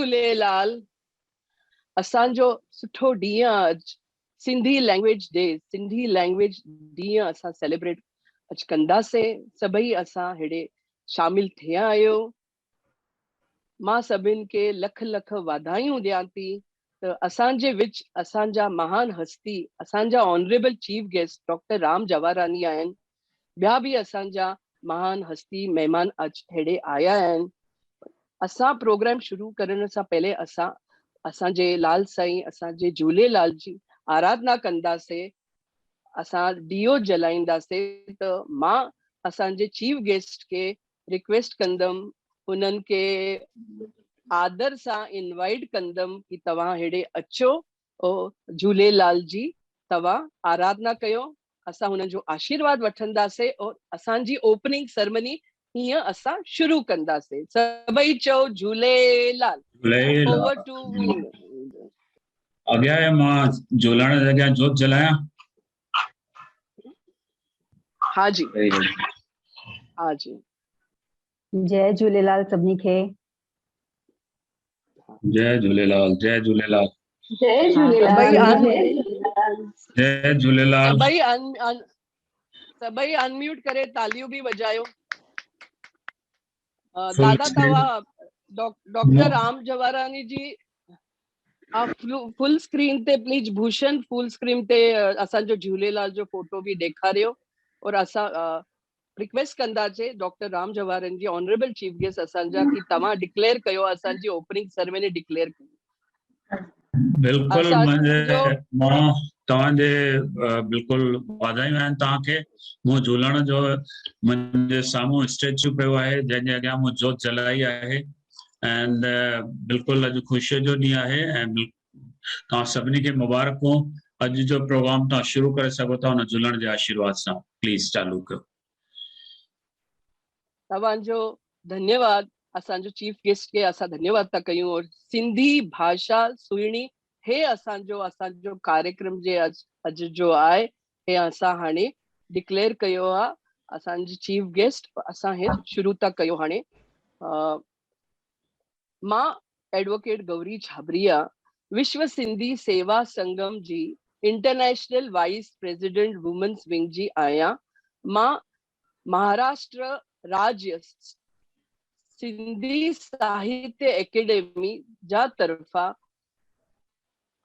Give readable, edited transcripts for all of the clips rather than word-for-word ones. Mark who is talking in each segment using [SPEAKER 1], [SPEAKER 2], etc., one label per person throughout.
[SPEAKER 1] झूलेलाल। असांजो सुठो ॾींहुं अॼु Sindhi language day, Sindhi language ॾींहुं असां सेलिब्रेट अॼु कंदासीं। सभई असां हेॾे शामिल थिया आहियो। मां सभिनि खे लख लख वाधायूं ॾियां थी त असांजे विच असांजा महान हस्ती, असांजा honourable chief guest doctor Ram Jawarani आहिनि। ॿिया बि असांजा महान हस्ती महिमान अॼु हेॾे आया आहिनि। असां प्रोग्राम शुरू करण सां पहले असांजे लाल साईं, असांजे झूलेलाल जी आराधना कंदासीं, असां ॾीओ जलाईंदासीं। त मां असांजे चीफ गेस्ट के रिक्वेस्ट कंदमि, उन्हनि के आदर सां इनवाइट कंदमि कि तव्हां हेॾे अचो और झूलेलाल जी तव्हां आराधना कयो। असां हुननि जो आशीर्वाद वठंदासीं और असांजी ओपनिंग सेरेमनी हीअं असां शुरू कंदासीं। सभई चओ झूलेलाल। ओवर टू
[SPEAKER 2] अॻियां आहे, मां झूलण जे अॻियां जोत जलायां।
[SPEAKER 1] हाँ जी, हाँ जी।
[SPEAKER 3] जय झूलेलाल सभिनी खे।
[SPEAKER 2] जय झूलेलाल, जय झूलेलाल,
[SPEAKER 3] जय झूलेलाल,
[SPEAKER 2] जय झूलेलाल।
[SPEAKER 1] सभई अनम्यूट करे तालियूं भी वजायो। दादा तव्हां डॉक्टर राम जवारानी जी फुल स्क्रीन ते प्लीज, भूषण फुल स्क्रीन ते असांजो झूलेलाल जो फोटो भी ॾेखारियो। और असां रिक्वेस्ट कंदासीं डॉक्टर राम जवारानी जी ऑनरेबल चीफ गेस्ट असांजा कि तव्हां डिक्लेयर कयो, असांजी ओपनिंग सेरेमनी डिक्लेयर कयो।
[SPEAKER 2] बिल्कुल, मां तव्हांजे बिल्कुल वाधायूं आहिनि तव्हांखे। मूं झूलण जो मुंहिंजे साम्हूं स्टेचू पियो आहे जंहिंजे अॻियां मूं जोत जलाई आहे। एंड बिल्कुल अॼु ख़ुशीअ जो ॾींहुं आहे ऐं तव्हां सभिनी खे मुबारकूं। अॼु जो प्रोग्राम तव्हां शुरू करे सघो था हुन झूलण जे आशीर्वाद सां। प्लीज़ चालू कयो।
[SPEAKER 1] तव्हांजो धन्यवाद। असांजो चीफ गेस्ट के असां धन्यवाद था कयूं। और सिंधी भाषा सुहिणी हे असांजो कार्यक्रम जे अॼु जो आहे, हे असां हाणे डिक्लेयर कयो आहे। असांजी चीफ गेस्ट असां हे शुरू था कयो हाणे। मां एडवोकेट गौरी छाबरिया, विश्व सिंधी सेवा संगम जी international vice president women's wing जी आहियां। मां महाराष्ट्र राज्य सिंधी साहित्य एकेडमी जा तरफ़ा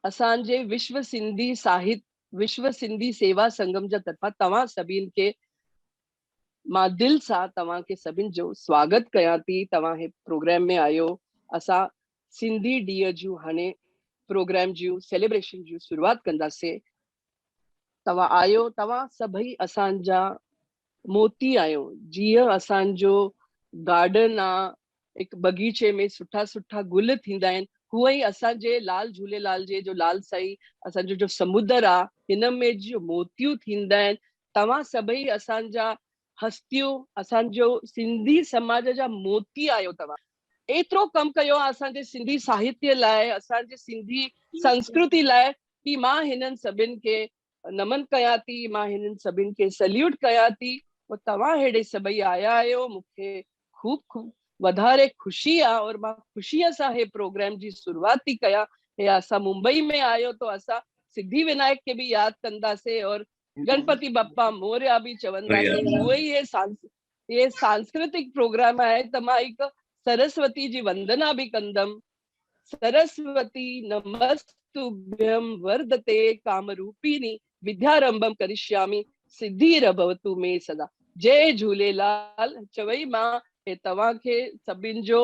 [SPEAKER 1] असांजे विश्व सिंधी सेवा संगम जा तरफ़ा तव्हां सभिनि खे मां दिल सां तव्हांखे सभिनि जो स्वागत कयां थी। तव्हां हे प्रोग्राम में आयो। असां सिंधी ॾींहं जूं हाणे प्रोग्राम जूं सेलिब्रेशन जूं शुरूआत कंदासीं। तव्हां आयो, तव्हां सभई असांजा मोती आहियो। जीअं असांजो गार्डन आहे, हिकु बगीचे में सुठा सुठा गुल थींदा आहिनि, हूअं ई असांजे लाल झूलेलाल जे जो लाल साईं असांजो जो समुद्र आहे, हिन में जो मोतियूं थींदा आहिनि। तव्हां सभई असांजा हस्तियूं, असांजो सिंधी समाज जा मोती आहियो। तव्हां एतिरो कमु कयो आहे असांजे सिंधी साहित्य लाइ, असांजे सिंधी संस्कृति लाइ, कि मां हिननि सभिनि खे नमन कयां थी, मां हिननि सभिनि खे सल्यूट कयां थी। तव्हां हेॾे सभई आया आहियो, मूंखे खूब वधारे ख़ुशी आहे। और मां ख़ुशीअ सां हे प्रोग्राम जी शुरूआत थी कयां। हे असां मुंबई में आयो तो असां सिद्धि विनायक के भी याद कंदासीं और गणपति बप्पा मोरया भी चवंदासीं। उहे ई ये सांस्कृतिक प्रोग्राम आहे। त मां हिकु सरस्वती जी वंदना भी कंदमि। सरस्वती नमस्तुभ्यं वर्धते कामरूपिणी विद्यारंभम करिष्यामि सिद्धिर्भवतु मे सदा। जय झूलेलाल चवई मां हे तव्हांखे सभिनि जो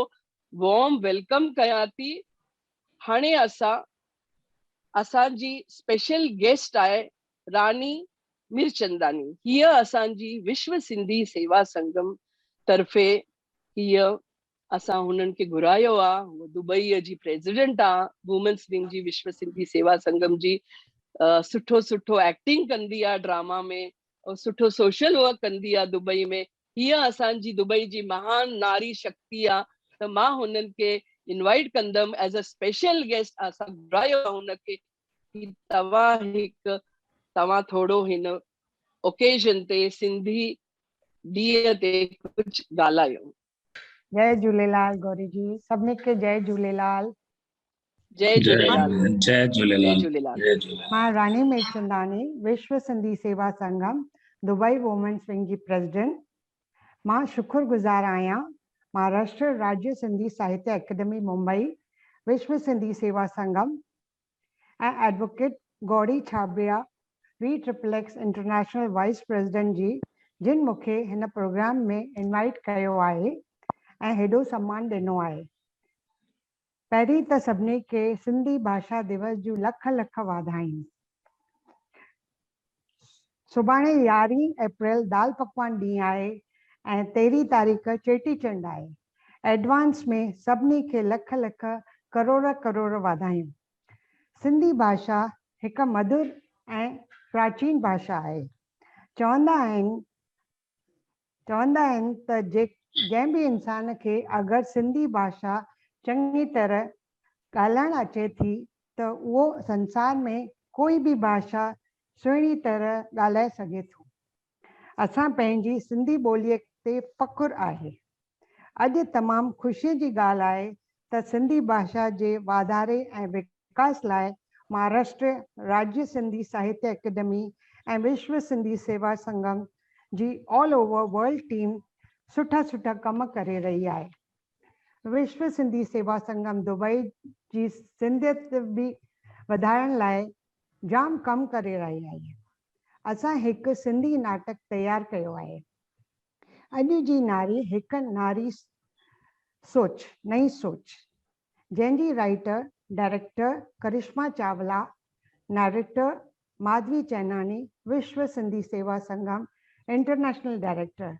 [SPEAKER 1] वॉर्म वेलकम कयां थी। हाणे असांजी स्पेशल गेस्ट आहे रानी मिरचंदानी। हीअ असांजी विश्व सिंधी सेवा संगम तरफ़े हीअ असां हुननि खे घुरायो आहे। दुबईअ जी प्रेसिडेंट आहे वुमेन्स विंग जी, विश्व सिंधी सेवा संगम जी। सुठो एक्टिंग कंदी आहे ड्रामा में, और सुठो सोशल वर्क कंदी आहे दुबई में। हीअ असांजी दुबई जी महान नारी शक्ति आहे। त मां हुननि खे इनवाइट कंदमि एज अ स्पेशल गेस्ट। असां घुरायो आहे हुनखे कि तव्हां थोरो हिन ओकेजन ते सिंधी ॾींहं ते कुझु ॻाल्हायो।
[SPEAKER 4] जय झूलेलाल गौरी जी, सभिनी खे जय झूलेलाल।
[SPEAKER 1] जय झूलेलाल।
[SPEAKER 2] जय झूलेलाल।
[SPEAKER 1] जय झूलेलाल।
[SPEAKER 2] जय झूलेलाल।
[SPEAKER 4] मां रानी मिर्चंदानी, विश्व सिंधी सेवा संगम दुबई वुमेन्स विंग जी प्रेसिडेंट। मां शुक्रगुज़ार आहियां महाराष्ट्र राज्य सिंधी साहित्य अकेडमी मुंबई, विश्व सिंधी सेवा संगम ऐं advocate Gauri Chhabria VXXX international vice president जी, जिन मूंखे हिन प्रोग्राम में इनवाइट कयो आहे ऐं हेॾो सम्मान ॾिनो आहे। पहिरीं त सभिनी खे सिंधी भाषा दिवस जूं लख लख वाधायूं। सुभाणे 11 अप्रैल दाल पकवान ॾींहुं आहे ऐं 13 तारीख़ चेटीचंड आहे। एडवांस में सभिनी खे लख लख करोड़ करोड़ वाधायूं। सिंधी भाषा हिकु मधुर ऐं प्राचीन भाषा आहे। चवंदा आहिनि त जंहिं बि इंसान खे अगरि सिंधी भाषा चङी तरह ॻाल्हाइण अचे थी त उहो संसार में कोई बि भाषा सुहिणी तरह ॻाल्हाए सघे थो। असां पंहिंजी सिंधी ॿोलीअ ते फ़ख़ुरु आहे। अॼु तमामु ख़ुशीअ जी ॻाल्हि आहे त सिंधी भाषा जे वाधारे ऐं विकास लाइ महाराष्ट्र राज्य सिंधी साहित्य अकेडमी ऐं विश्व सिंधी सेवा संगम जी ऑल ओवर वर्ल्ड टीम सुठा सुठा कम करे रही आहे। विश्व सिंधी सेवा संगम दुबई जी सिंधियत बि वधाइण लाइ जाम कमु करे रही आहे। असां हिकु सिंधी नाटक तयारु कयो आहे। अॼु जी नारी हिकु नारी सोच, नई सोच, जंहिंजी राइटर डायरेक्टर करिश्मा चावला, नैरेटर माधवी चैनानी, विश्व सिंधी सेवा संगम इंटरनेशनल डायरेक्टर।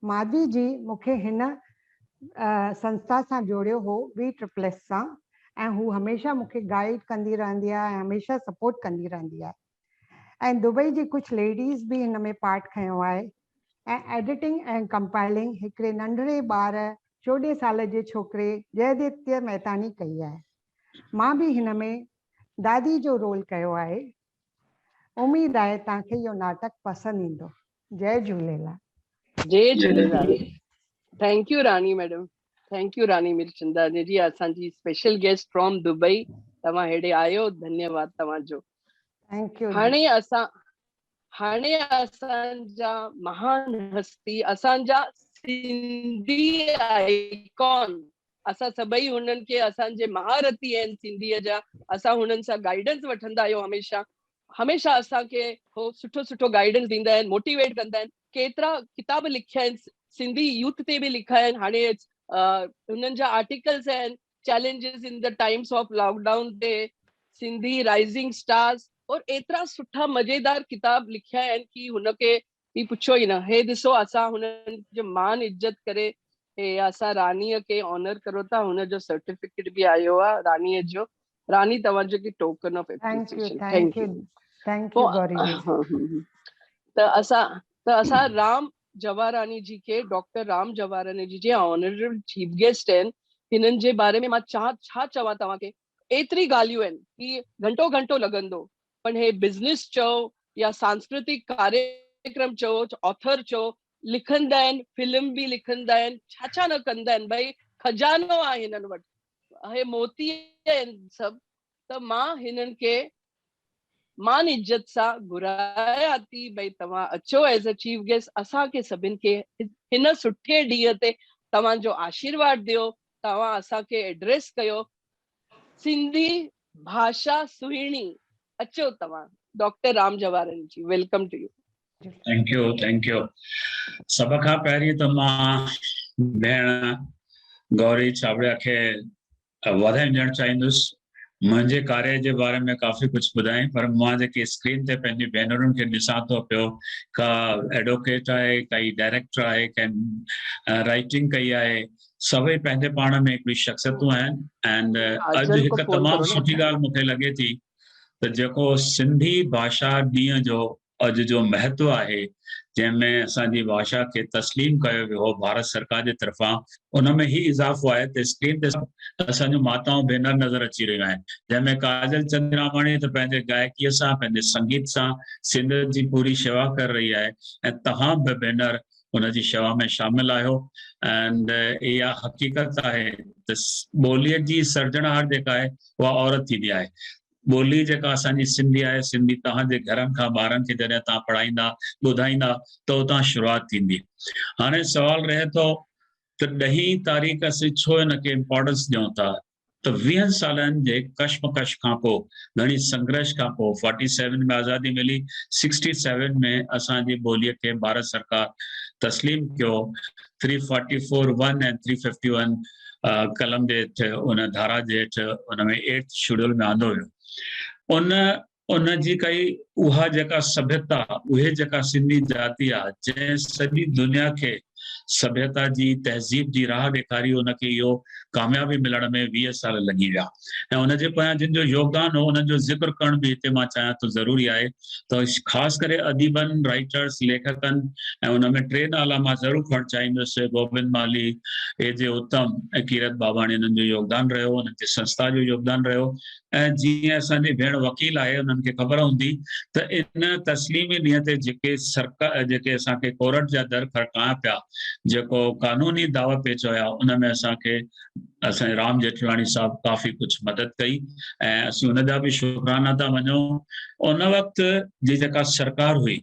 [SPEAKER 4] माधवी जी मूंखे हिन संस्था सां जोड़ियो हो VXXX सां, ऐं हू हमेशह मूंखे गाइड कंदी रहंदी आहे ऐं हमेशह सपोर्ट कंदी रहंदी आहे। ऐं दुबई जी कुझु लेडीज़ बि हिन में पार्ट खयो आहे। ऐं एडिटिंग ऐं कंपाइलिंग हिकिड़े नंढड़े ॿार 14 साल जे छोकिरे जयदित्य मेहतानी कई आहे। मां बि हिन में दादी जो रोल कयो आहे। उम्मीद आहे तव्हांखे इहो नाटक पसंदि ईंदो। जय झूलेलाल।
[SPEAKER 1] जय झूलेलाल। थैंक यू रानी मैडम, थैंक यू रानी मिर्चंदानी जी, असांजी स्पेशल गेस्ट फ्रॉम दुबई। तव्हां हेॾे आयो, धन्यवाद तव्हांजो।
[SPEAKER 4] Thank U.
[SPEAKER 1] हाणे असांजा महान हस्ती, असांजा सिंधी आइकॉन, असां सभई हुननि खे असांजे महारथी आहिनि सिंधीअ जा। असां हुननि सां गाइडेंस वठंदा आहियूं हमेशह। हमेशह असांखे हो सुठो सुठो गाइडेंस ॾींदा आहिनि, मोटिवेट कंदा आहिनि। केतिरा किताब लिखिया आहिनि, सिंधी यूथ ते बि लिखिया आहिनि। हाणे हुननि जा आर्टिकल्स आहिनि, challenges in the times of lockdown ते, सिंधी राइजिंग स्टार्स, और एतिरा सुठा मज़ेदार किताब लिखिया आहिनि कि हुनखे बि पुछो ई न। हे ॾिसो, असां हुननि जो मान इज़त करे हे असां रानीअ खे ऑनर करो था। हुनजो सर्टिफिकेट बि आयो आहे रानीअ जो। रानी तव्हांजो की token of appreciation. Thank you Gauri ji. त असां राम जवारानी जी के, डॉक्टर राम जवारानी जी जे ऑनरेबल चीफ गेस्ट आहिनि। हिननि जे बारे में मां छा चवां तव्हांखे। एतिरी ॻाल्हियूं आहिनि कि घंटो घंटो लॻंदो। पर हे बिज़नेस चओ या सांस्कृतिक कार्यक्रम चओ, ऑथर चओ, लिखंदा आहिनि, फिल्म बि लिखंदा आहिनि, छा न कंदा आहिनि। भई खजानो आहे हिननि वटि, हे मोती आहिनि सभु। त मां हिननि खे मान इज़त सां घुराया थी, भई तव्हां अचो एज अ चीफ गेस्ट। असांखे सभिनि खे हिन सुठे ॾींहं ते तव्हांजो आशीर्वाद ॾियो, तव्हां असांखे एड्रेस कयो। सिंधी भाषा सुहिणी, अचो तव्हां। Doctor Ram Jawarani ji, welcome to you.
[SPEAKER 2] Thank you, thank you. सभ खां पहिरीं त मां भेण गौरी छाबड़िया खे वाधायूं ॾियणु चाहींदुसि। मुंहिंजे कार्य जे बारे में काफ़ी कुझु ॿुधाई, पर मां जेकी स्क्रीन ते पंहिंजी भेनरुनि खे ॾिसां थो पियो, का एडवोकेट आहे, काई डायरेक्टर आहे, कंहिं राइटिंग कई आहे, सभई पंहिंजे पाण में हिकिड़ी शख़्सियतूं आहिनि। एंड अॼु हिकु तमामु सुठी ॻाल्हि मूंखे लॻे थी त जेको सिंधी भाषा ॾींहं जो अॼु जो महत्व आहे, जंहिंमें असांजी भाषा खे तस्लीम कयो वियो हो भारत सरकार जे तरफ़ां, उन में ही इज़ाफ़ो आहे त स्क्रीन ते असांजूं माताऊं भेनर नज़र अची रहियूं आहिनि, जंहिंमें काजल चंद्रामाणी त पंहिंजे गायकीअ सां, पंहिंजे संगीत सां सिंध जी पूरी शेवा करे रही आहे। ऐं तव्हां बि भेनर उनजी शेवा में शामिल आहियो। एंड इहा हक़ीक़त आहे त ॿोलीअ जी सर्जणहार जेका आहे उहा औरत थींदी आहे। ॿोली जेका असांजी सिंधी आहे, सिंधी तव्हांजे घरनि खां ॿारनि खे जॾहिं तव्हां पढ़ाईंदा ॿुधाईंदा त उतां शुरूआत थींदी। हाणे सवाल रहे थो त 10 तारीख़ असीं छो हिनखे इम्पोर्टेंस ॾियूं था, त 20 सालनि जे कशमकश खां पोइ, घणी संघर्ष खां पोइ 47 में आज़ादी मिली, 67 में असांजी ॿोलीअ खे भारत सरकार तस्लीम कयो। 344(1) ऐं 351 कलम जे हेठि, उन धारा जे हेठि, उन में 8th शेड्यूल में आंदो हुयो। उन जी कई उहा जेका सभ्यता, उहे जेका सिंधी जाति आहे, जंहिं सॼी दुनिया खे सभ्यता जी तहज़ीब जी राह ॾेखारी, उनखे इहो कामयाबी मिलण में 20 साल लॻी विया। ऐं उनजे पोयां जिन जो योगदान हो, उन्हनि जो ज़िक्र करण बि हिते मां चाहियां थो ज़रूरी आहे। त ख़ासि करे अदीबनि, राइटर्स, लेखकनि, ऐं उन में 3 नाला मां ज़रूरु खणणु चाहींदुसि। गोविंद माली, A.J. उत्तम ऐं कीरत बाबाणी, उन्हनि जो योगदान रहियो, उन्हनि जी संस्था जो योगदान रहियो। ऐं जीअं असांजी भेण वकील आहे, उन्हनि खे ख़बर हूंदी त इन तस्लीमी ॾींहं ते जेके सरकार, जेके असांखे कोर्ट जा दर खड़काया पिया, जेको कानूनी दावा पेच हुया, उन में असांखे असांजे राम जेठलाणी साहब काफ़ी कुझु मदद कई ऐं असीं उनजा बि शुकराना था मञूं। उन वक़्त जी जेका सरकार हुई,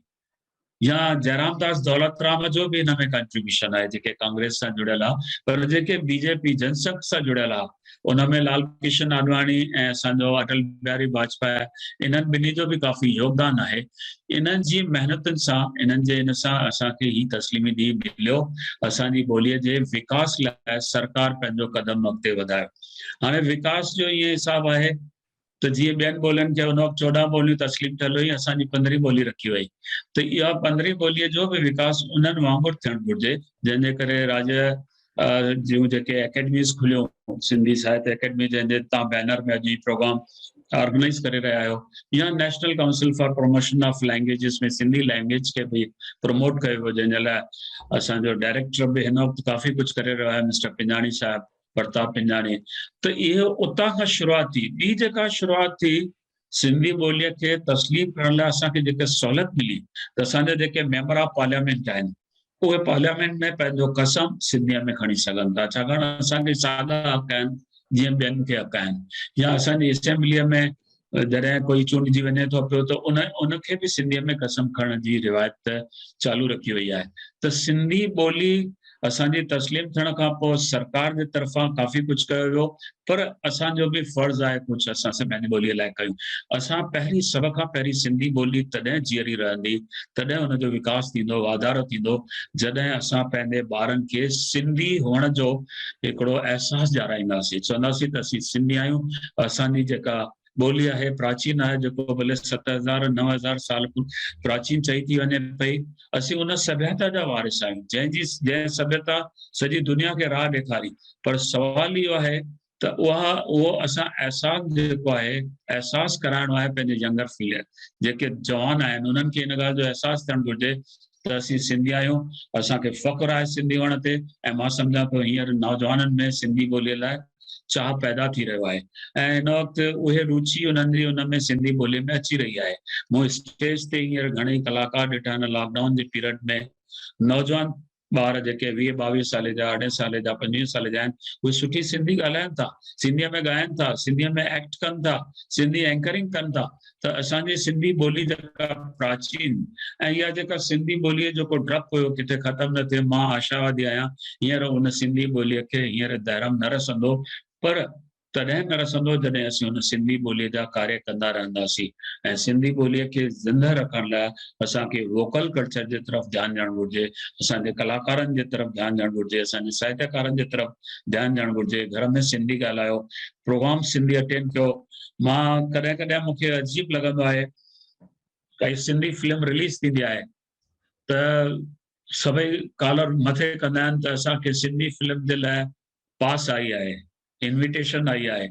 [SPEAKER 2] या जयराम दास दौलतराम जो भी इन में कंट्रीब्यूशन है, जेके कांग्रेस से जुड़ियल आहे, पर जेके बीजेपी जनसंघ से जुड़ियल आहे, उन में लाल कृष्ण आडवाणी ऐं असांजो अटल बिहारी वाजपेयी, इन्हनि ॿिन्ही जो भी काफ़ी योगदान आहे। इन्हनि जी मेहनतुनि सां, इन्हनि जे इन सां असांखे ही तस्लीमी ॾींहुं मिलियो। असांजी ॿोलीअ जे विकास लाइ सरकार पंहिंजो कदम अॻिते वधायो। हाणे विकास जो ईअं हिसाब आहे त जीअं ॿियनि ॿोलियुनि खे उन वक़्तु 14 ॿोलियूं तस्लीम थियल हुई, असांजी 15 ॿोली रखी वई। त इहा 15 ॿोलीअ जो बि विकास उन्हनि वांगुरु थियणु घुरिजे, जंहिंजे करे राज्य जूं जेके एकेडमीज़ खुलियूं, सिंधी साहित्य एकेडमी, जंहिंजे तव्हां बैनर में अॼु प्रोग्राम ऑर्गेनाइज़ करे रहिया आहियो, या national council for promotion of languages में सिंधी लैंग्वेज खे बि प्रमोट कयो वियो, जंहिंजे लाइ असांजो डायरेक्टर बि हिन वक़्तु काफ़ी कुझु करे रहियो आहे, मिस्टर पिंजाणी साहिबु, प्रताप पिंजाणी। त इहो उतां खां शुरूआत थी। ॿी जेका शुरूआत थी, सिंधी ॿोलीअ खे तस्लीम करण लाइ असांखे जेके सहूलियत मिली, त असांजा जेके मेंबर ऑफ पार्लियामेंट आहिनि, उहे पार्लियामेंट में पंहिंजो कसम सिंधीअ में खणी सघनि था, छाकाणि असांखे साॻा हक़ आहिनि जीअं ॿियनि खे हक़ आहिनि। या असांजी असेंबलीअ में जॾहिं कोई चूंडिजी वञे थो पियो, त उनखे बि सिंधीअ में कसम खणण जी रिवायत चालू रखी वई आहे। त सिंधी ॿोली असांजी तस्लीम थियण खां पोइ सरकार जे तरफ़ां काफ़ी कुझु कयो वियो, पर असांजो बि फर्ज़ु आहे कुझु असां पंहिंजी ॿोलीअ लाइ कयूं। असां पहिरीं, सभ खां पहिरीं सिंधी ॿोली तॾहिं जीअरी रहंदी, तॾहिं हुनजो विकास थींदो, वाधारो थींदो, जॾहिं असां पंहिंजे ॿारनि खे सिंधी हुअण जो हिकिड़ो अहसासु ॾियाराईंदासीं, चवंदासीं त असीं सिंधी आहियूं। असांजी जेका ॿोली आहे प्राचीन आहे, जेको भले 7000 9000 साल प्राचीन चई थी वञे पई, असीं उन सभ्यता जा वारिस आहियूं, जंहिं सभ्यता सॼी दुनिया खे राह ॾेखारी। पर सवाल इहो आहे त उहो असां एहसासु जेको आहे, एहसासु कराइणो आहे पंहिंजे यंगर फील्ड, जेके जवान आहिनि, उन्हनि खे इन ॻाल्हि जो एहसासु थियणु घुरिजे त असीं सिंधी आहियूं, असांखे फ़ख़्रु आहे सिंधी हुअण ते। ऐं मां सम्झां पियो हींअर नौजवाननि में सिंधी ॿोलीअ लाइ चाह पैदा थी रहियो आहे, ऐं हिन वक़्तु उहे रुचि उन्हनि जी उन में सिंधी ॿोलीअ में अची रही आहे। मूं स्टेज ते हींअर घणेई कलाकार ॾिठा आहिनि लॉकडाउन जे पीरियड में, नौजवान ॿार जेके 20-22 साल जा, 18 साल जा, 25 साल जा आहिनि, उहे सुठी सिंधी ॻाल्हाइनि था, सिंधीअ में ॻाइनि था, सिंधीअ में एक्ट कनि था, सिंधी एंकरिंग कनि था। त असांजी सिंधी ॿोली जेका प्राचीन, ऐं इहा जेका सिंधी ॿोलीअ जो को डपु हुयो किथे ख़तमु न थिए, मां आशावादी आहियां हींअर उन सिंधी ॿोलीअ खे हींअर धर्म न रसंदो, पर तॾहिं न रसंदो जॾहिं असीं हुन सिंधी ॿोलीअ जा कार्य कंदा रहंदासीं। ऐं सिंधी ॿोलीअ खे ज़िंदा रखण लाइ असांखे वोकल कल्चर जे तरफ़ ध्यानु ॾियणु घुरिजे, असांजे कलाकारनि जे तरफ़ ध्यानु ॾियणु घुरिजे, असांजे साहित्यकारनि जे तरफ़ ध्यानु ॾियणु घुरिजे। घर में सिंधी ॻाल्हायो, प्रोग्राम सिंधी अटेंड कयो। मां कॾहिं कॾहिं मूंखे अजीब लॻंदो आहे, काई सिंधी फिल्म रिलीज़ थींदी आहे त सभई कॉलर मथे कंदा आहिनि त असांखे सिंधी फिल्म जे लाइ पास आई आहे, इन्विटेशन आई आहे।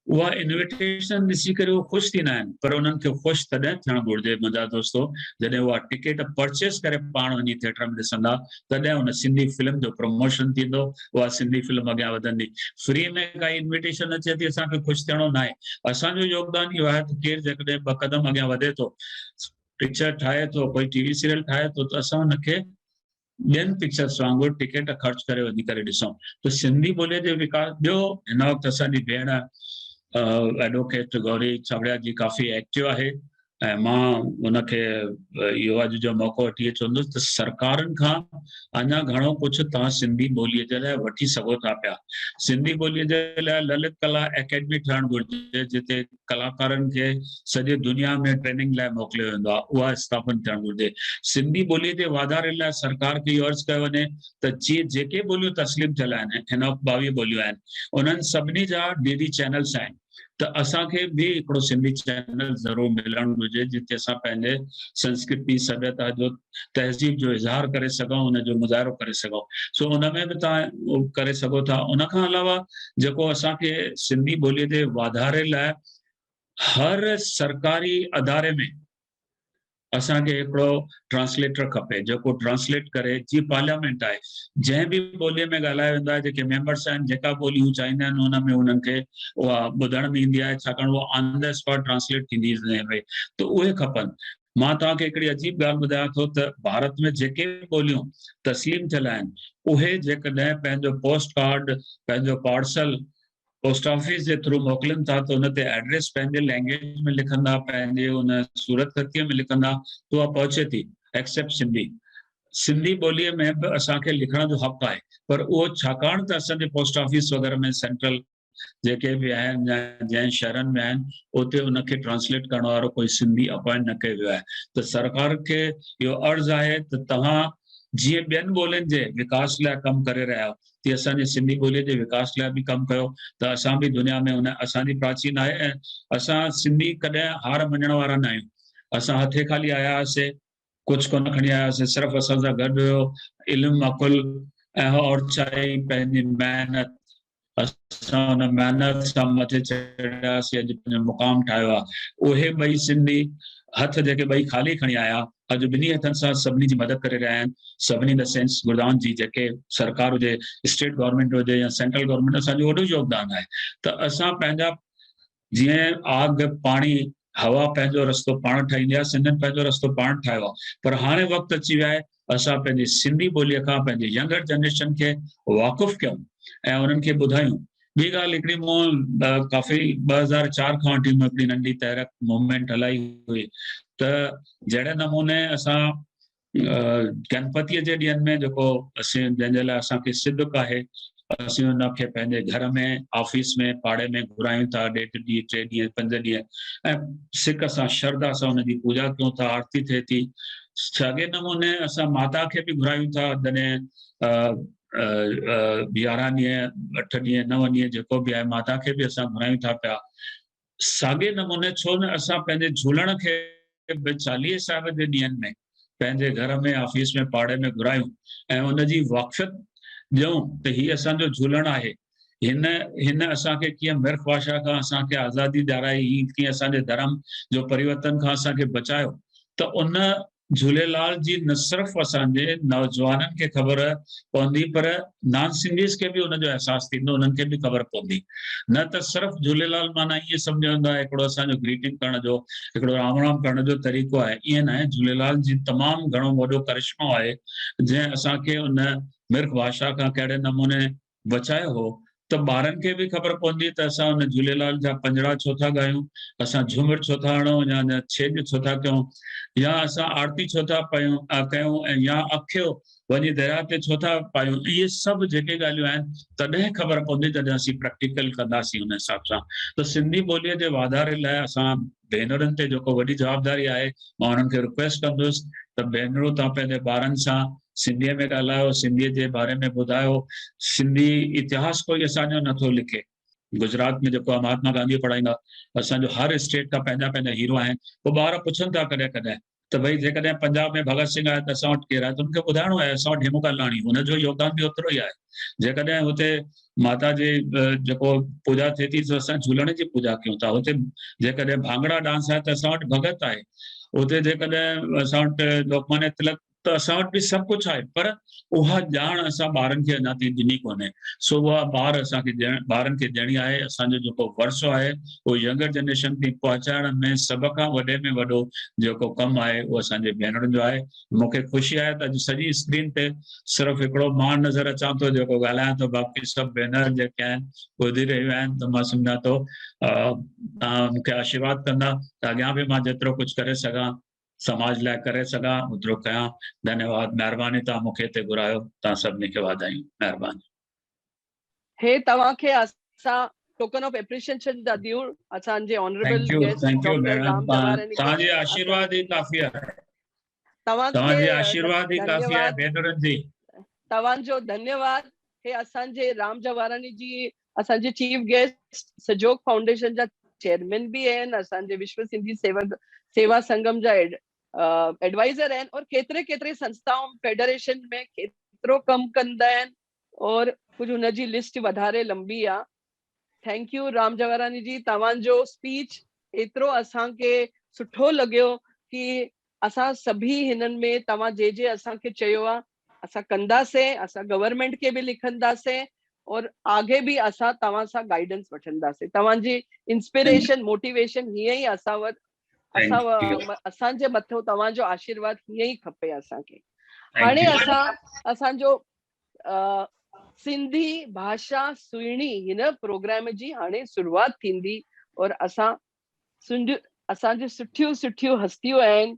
[SPEAKER 2] उहा इन्विटेशन ॾिसी करे उहे ख़ुशि थींदा आहिनि, पर उन्हनि खे ख़ुशि तॾहिं थियणु घुरिजे मुंहिंजा दोस्तो, जॾहिं उहा टिकट परचेस करे पाण वञी थिएटर में ॾिसंदा, तॾहिं हुन सिंधी फिल्म जो प्रमोशन थींदो, उहा सिंधी फिल्म अॻियां वधंदी। फ्री में काई इन्विटेशन अचे थी, असांखे ख़ुशि थियणो न आहे। असांजो योगदान इहो आहे त केरु जेकॾहिं 2 क़दम अॻियां वधे थो, पिक्चर ठाहे थो, कोई टीवी सीरियल ठाहे थो, त असां हुनखे ॿियनि पिक्चर्स वांगुरु टिकट ख़र्च करे वञी करे ॾिसूं। त सिंधी ॿोलीअ जे विकास ॿियो हिन वक़्तु असांजी भेण एडवोकेट गौरी छाबड़िया जी काफ़ी एक्टिव आहे ऐं मां उनखे इहो अॼु जो मौक़ो वठी चवंदुसि त सरकारनि खां अञा घणो कुझु तव्हां सिंधी ॿोलीअ जे लाइ वठी सघो था पिया। सिंधी ॿोलीअ जे लाइ ललित कला अकेडमी ठहणु घुरिजे जिते कलाकारनि खे सॼे दुनिया में ट्रेनिंग लाइ मोकिलियो वेंदो आहे, उहा स्थापन थियणु घुरिजे। सिंधी ॿोलीअ जे वाधारे लाइ सरकार खे इहो अर्ज़ु कयो वञे त जेके ॿोलियूं तस्लीम थियल आहिनि, हिन वक़्तु 22 ॿोलियूं आहिनि, उन्हनि सभिनी जा DD चैनल्स आहिनि, त असांखे बि हिकिड़ो सिंधी चैनल ज़रूरु मिलणु घुरिजे जिते असां पंहिंजे संस्कृति सभ्यता जो तहज़ीब जो इज़हार करे सघूं, उनजो मुज़ाहिरो करे सघूं। सो उन में बि तव्हां करे सघो था। उनखां अलावा जेको असांखे सिंधी ॿोलीअ जे वाधारे लाइ हर सरकारी अदारे में असांखे हिकिड़ो ट्रांसलेटर खपे जेको ट्रांसलेट करे, जीअं पार्लियामेंट आहे जंहिं बि ॿोलीअ में ॻाल्हायो वेंदो आहे, जेके मेंबर्स आहिनि जेका ॿोली हू चाहींदा आहिनि उन में उन्हनि खे उहा ॿुधण में ईंदी आहे, छाकाणि उहा ऑन द स्पॉट ट्रांसलेट थींदी आहे, त उहे खपनि। मां तव्हांखे हिकिड़ी अजीब ॻाल्हि ॿुधायां थो त भारत में जेके ॿोलियूं तस्लीम थियल आहिनि उहे जेकॾहिं पंहिंजो पोस्ट कार्ड, पंहिंजो पार्सल पोस्ट ऑफिस जे थ्रू मोकिलनि था त उन ते एड्रेस पंहिंजे लैंग्वेज में लिखंदा, पंहिंजे उन सूरत ख़तीअ में लिखंदा, त उहा पहुचे थी, एक्सेप्ट सिंधी। सिंधी ॿोलीअ में बि असांखे लिखण जो हक़ आहे, पर उहो छाकाणि त असांजे पोस्ट ऑफिस वग़ैरह में सेंट्रल जेके बि आहिनि या जंहिं शहरनि में आहिनि उते उनखे ट्रांसलेट करण वारो कोई सिंधी अपॉइंट न कयो वियो आहे। त सरकार खे इहो अर्ज़ु आहे त तव्हां जीअं ॿियनि ॿोलियुनि जे विकास लाइ कमु करे रहिया आहियो तीअं असांजे सिंधी ॿोलीअ जे विकास लाइ बि कमु कयो, त असां बि दुनिया में उन असांजी प्राचीन आहे ऐं असां सिंधी कॾहिं हार मञण वारा न आहियूं। असां हथे खाली आया हुआसीं, कुझु कोन खणी आया हुआसीं, सिर्फ़ु असां सां गॾु हुयो इल्मु, अकुल ऐं औरचाई, पंहिंजी महिनत। असां हुन महिनत सां मथे चढ़ियासीं, अॼु पंहिंजो मुक़ाम ठाहियो आहे। उहे ॿई सिंधी हथ जेके ॿई ख़ाली खणी आया, अॼु ॿिन्ही हथनि सां सभिनी जी मदद करे रहिया आहिनि। सभिनी इन सेंस गुरुदान जी जेके सरकार हुजे, स्टेट गवर्नमेंट हुजे या सेंट्रल गवर्नमेंट, असांजो वॾो योगदान आहे। त असां पंहिंजा जीअं आग पाणी हवा पंहिंजो रस्तो पाण ठाहींदी आहे, सिंधियुनि पंहिंजो रस्तो पाण ठाहियो आहे, पर हाणे वक़्तु अची वियो आहे असां पंहिंजी सिंधी ॿोलीअ खां पंहिंजे यंगर जनरेशन खे वाक़ुफ़ु कयूं ऐं उन्हनि खे ॿुधायूं। ॿी ॻाल्हि हिकिड़ी मूं काफ़ी 2004 खां वठी मूं हिकिड़ी नंढी तहरीक मूवमेंट हलाई हुई, त जहिड़े नमूने असां गणपतीअ जे ॾींहंनि में जेको असीं जंहिंजे लाइ असांखे सिदक आहे, असीं हुनखे पंहिंजे घर में, ऑफिस में, पाड़े में घुरायूं था, 1.5 ॾींहं 3 ॾींहं 5 ॾींहं, ऐं सिक सां श्रद्धा सां हुनजी पूजा कयूं था, आरती थिए थी। साॻे नमूने असां माता खे बि घुरायूं था, जॾहिं 11 ॾींहं 8 ॾींहं 9 ॾींहं जेको बि आहे, माता खे बि असां घुरायूं था पिया। साॻे नमूने छो न असां पंहिंजे झूलण खे बि 40 साहिब जे ॾींहंनि में पंहिंजे घर में, ऑफिस में, पाड़े में घुरायूं ऐं उनजी वाक़फ़ियत ॾियूं त हीउ असांजो झूलण आहे। हिन असांखे कीअं मिर्ख भाषा खां असांखे आज़ादी ॾियाराई, कीअं असांजे धर्म जो परिवर्तन खां असांखे बचायो, त उन झूलेलाल जी न सिर्फ़ु असांजे नौजवाननि खे ख़बर पवंदी, पर नॉन सिंधीज़ खे बि उनजो अहसासु थींदो, उन्हनि खे बि ख़बर पवंदी। न त सिर्फ़ु झूलेलाल माना ईअं सम्झो वेंदो आहे हिकिड़ो असांजो ग्रीटिंग करण जो, हिकिड़ो राम राम करण जो तरीक़ो आहे, ईअं न आहे। झूलेलाल जी तमामु घणो वॾो करिश्मो आहे जंहिं असांखे उन मिर्ख भाषा खां कहिड़े नमूने बचायो हो, त ॿारनि खे बि ख़बर पवंदी त असां हुन झूलेलाल जा पंजड़ा छो था ॻायूं, असां झूमिर छो था हणूं, या छेॼ छो था कयूं, या असां आरती छो था कयूं, ऐं या अखियो वञी दरिया ते छो था पायूं। इहे सभु जेके ॻाल्हियूं आहिनि तॾहिं ख़बर पवंदी जॾहिं असीं प्रैक्टिकल कंदासीं हुन हिसाब सां। त सिंधी ॿोलीअ जे वाधारे लाइ असां भेनरुनि ते जेको वॾी जवाबदारी आहे, मां हुननि खे रिक्वेस्ट कंदुसि त भेनरूं तव्हां पंहिंजे ॿारनि सां सिंधीअ में ॻाल्हायो, सिंधीअ जे बारे में ॿुधायो। सिंधी इतिहास कोई असांजो नथो लिखे। गुजरात में जेको आहे महात्मा गांधी पढ़ाईंदा, असांजो हर स्टेट खां पंहिंजा पंहिंजा हीरो आहिनि। पोइ ॿार पुछनि था कॾहिं कॾहिं त भई जेकॾहिं पंजाब में भगत सिंह आहे त असां वटि केरु आहे, त हुनखे ॿुधाइणो आहे असां वटि हेमू कालाणी, हुनजो योगदान बि ओतिरो ई आहे। जेकॾहिं हुते माता जे जेको पूजा थिए थी त असां झूलण जी पूजा कयूं था। हुते जेकॾहिं भांगड़ा डांस आहे त असां वटि भगत आहे। हुते जेकॾहिं असां वटि लोकमान्य तिलक त असां वटि बि सभु कुझु आहे, पर उहा ॼाण असां ॿारनि खे अञा ताईं ॾिनी कोन्हे। सो उहा ॿार असांखे ॿारनि खे ॾियणी आहे। असांजो जेको वर्सो आहे उहो यंगर जनरेशन ताईं पहुचाइण में सभ खां वॾे में वॾो जेको कमु आहे उहो असांजे भेनरुनि जो आहे। मूंखे ख़ुशी आहे त अॼु सॼी स्क्रीन ते सिर्फ़ु हिकिड़ो मां नज़र अचां थो जेको ॻाल्हायां थो, बाक़ी सभु भेनर जेके आहिनि ॿुधी रहियूं आहिनि। त मां सम्झां थो तव्हां मूंखे आशीर्वाद कंदा त अॻियां बि मां जेतिरो कुझु करे सघां समाज लाइ करे सघां ओतिरो कयां। धन्यवाद, महिरबानी, तव्हां मूंखे हिते घुरायो। तव्हां सभिनी खे वाधायूं, महिरबानी।
[SPEAKER 1] हे तव्हांखे असां टोकन ऑफ एप्रिशिएशन था ॾियूं असांजे honourable guest
[SPEAKER 2] thank you
[SPEAKER 1] doctor
[SPEAKER 2] madam,
[SPEAKER 1] Ram Jawarani खे।
[SPEAKER 2] तव्हांजी आशीर्वाद ई काफ़ी आहे।
[SPEAKER 1] तव्हांखे
[SPEAKER 2] तव्हांजी आशीर्वाद ई काफ़ी आहे
[SPEAKER 1] धन्यवाद,
[SPEAKER 2] भेनरुनि जी।
[SPEAKER 1] तव्हांजो धन्यवाद। हे असांजे राम जवारानी जी असांजे चीफ गेस्ट सजोग फाउंडेशन जा चेयरमैन भी आहिनि, असांजे विश्व सिंधी सेवा संगम जा एडवाइजर आहिनि और केतिरे केतिरे संस्थाऊं फेडरेशन में केतिरो कमु कंदा आहिनि और कुझु हुनजी लिस्ट वधारे लंबी आहे। थैंक यू राम जवारानी जी, तव्हांजो स्पीच एतिरो असांखे सुठो लॻियो कि असां सभी हिननि में तव्हां जे असांखे चयो आहे असां कंदासीं, असां गवर्नमेंट खे बि लिखंदासीं और आगे भी असां तव्हां सां गाइडेंस वठंदासीं। तव्हांजी इंस्पिरेशन मोटिवेशन हीअं ई असांजे मथो तव्हांजो आशीर्वाद हीअं ई खपे असांखे। हाणे असांजो सिंधी भाषा सुहिणी हिन प्रोग्राम जी हाणे शुरुआत थींदी और असांजी सुठियूं सुठियूं हस्तियूं आहिनि,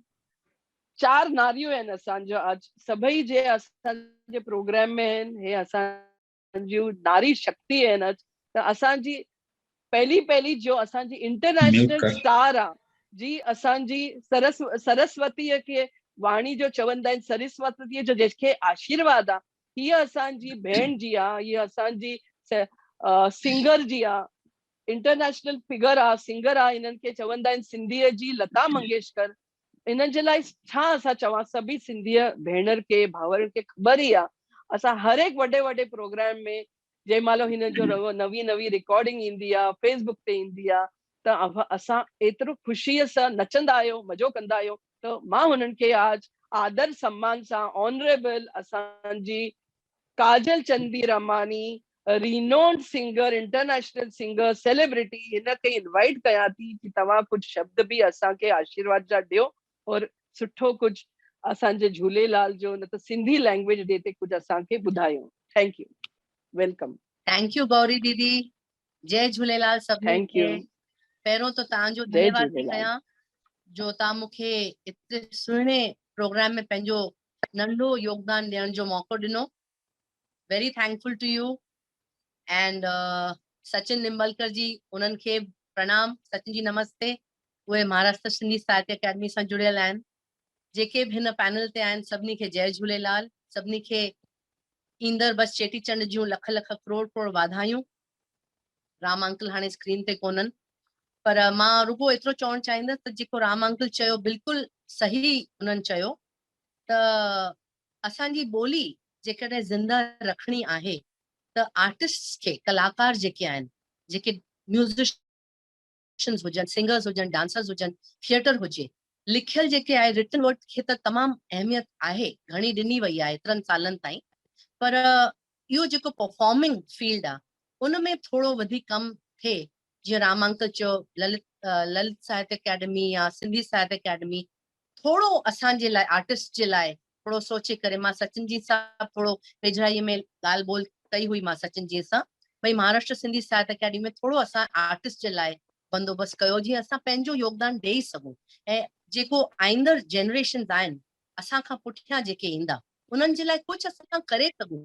[SPEAKER 1] 4 नारियूं आहिनि असांजो अॼु सभई जे असांजे प्रोग्राम में आहिनि। हे असांजूं नारी शक्ति आहिनि अॼु। त असांजी पहली जो असांजी इंटरनेशनल स्टार आहे जी असांजी सरस्वतीअ खे वाणी जो चवंदा आहिनि, सरस्वतीअ जो जंहिंखे आशीर्वाद आहे, हीअ असांजी भेण जी आहे, हीअ असांजी सिंगर जी आहे, इंटरनेशनल फिगर आहे, सिंगर आहे। इन्हनि खे चवंदा आहिनि सिंधीअ जी लता मंगेशकर। इन्हनि जे लाइ छा असां चवां, सभी सिंधीअ भेनर खे भाउरनि खे ख़बर ई आहे। असां हर एक वॾे प्रोग्राम में जंहिं महिल हिन जो नवी रिकॉर्डिंग ईंदी आहे, फेसबुक ते ईंदी आहे, त असां एतिरो ख़ुशीअ सां नचंदा आहियूं, मज़ो कंदा आहियूं। त मां हुननि खे आज आदर सम्मान सां ऑनरेबल असांजी काजल चंदी Ramani, renowned singer, international singer, celebrity, हिनखे इनवाइट कयां थी कि तव्हां कुझु शब्द भी असांखे आशीर्वाद जा ॾियो और सुठो कुझु असांजे झूलेलाल जो न त सिंधी लैंग्वेज डे ते कुझु असांखे ॿुधायो। Thank U, welcome.
[SPEAKER 5] Thank you Gauri दीदी, जय झूलेलाल सभिनी
[SPEAKER 1] थैंक
[SPEAKER 5] खे।
[SPEAKER 1] यू,
[SPEAKER 5] पहिरों तो तव्हांजो
[SPEAKER 1] जय
[SPEAKER 5] धन्यवाद थी
[SPEAKER 1] झूलेलाल।
[SPEAKER 5] कयां जो तव्हां मूंखे एतिरे सुहिणे प्रोग्राम में पंहिंजो नंढो योगदान ॾियण जो मौको ॾिनो। Very thankful to you. And Sachin Nimbalkar ji, उन्हनि खे प्रणाम। सचिन जी नमस्ते। उहे महाराष्ट्र सिंधी साहित्य अकेडमी सां जुड़ियल आहिनि। जेके भी हिन पैनल ते आहिनि सभिनी खे जय झूलेलाल। सभिनी खे ईंदड़ बस चेटीचंड जूं लख लख करोड़ वाधायूं। राम अंकल हाणे स्क्रीन ते कोन्हनि, पर मां रुगो एतिरो चवणु चाहींदसि त जेको राम अंकल चयो बिल्कुलु सही उन्हनि चयो त असांजी ॿोली जेकॾहिं ज़िंदा रखणी आहे त आर्टिस्ट खे, कलाकार जेके आहिनि, जेके म्यूज़िशियंस हुजनि, सिंगर्स हुजनि, डांसर्स हुजनि, थिएटर हुजे, लिखियल जेके आहे रिटन वर्ड खे त तमामु अहमियत आहे, घणी ॾिनी वई आहे एतिरनि सालनि ताईं। पर इहो जेको परफॉर्मिंग फील्ड आहे उन में थोरो वधीक कम थिए। जीअं राम अंकल चयो, ललित साहित्य अकेडमी या सिंधी साहित्य अकेडमी थोरो असांजे लाइ, आर्टिस्ट जे लाइ थोरो सोचे करे। मां सचिन जी सां थोरो वेझराईअ में ॻाल्हि ॿोल कई हुई, मां सचिन जी सां, भई महाराष्ट्र सिंधी साहित्य अकेडमी में थोरो असां आर्टिस्ट जे लाइ बंदोबस्तु कयो जीअं असां पंहिंजो योगदान ॾेई सघूं। ऐं जेको आईंदड़ जनरेशन आहिनि, असां खां पुठियां जेके ईंदा, उन्हनि जे लाइ कुझु असां करे सघूं।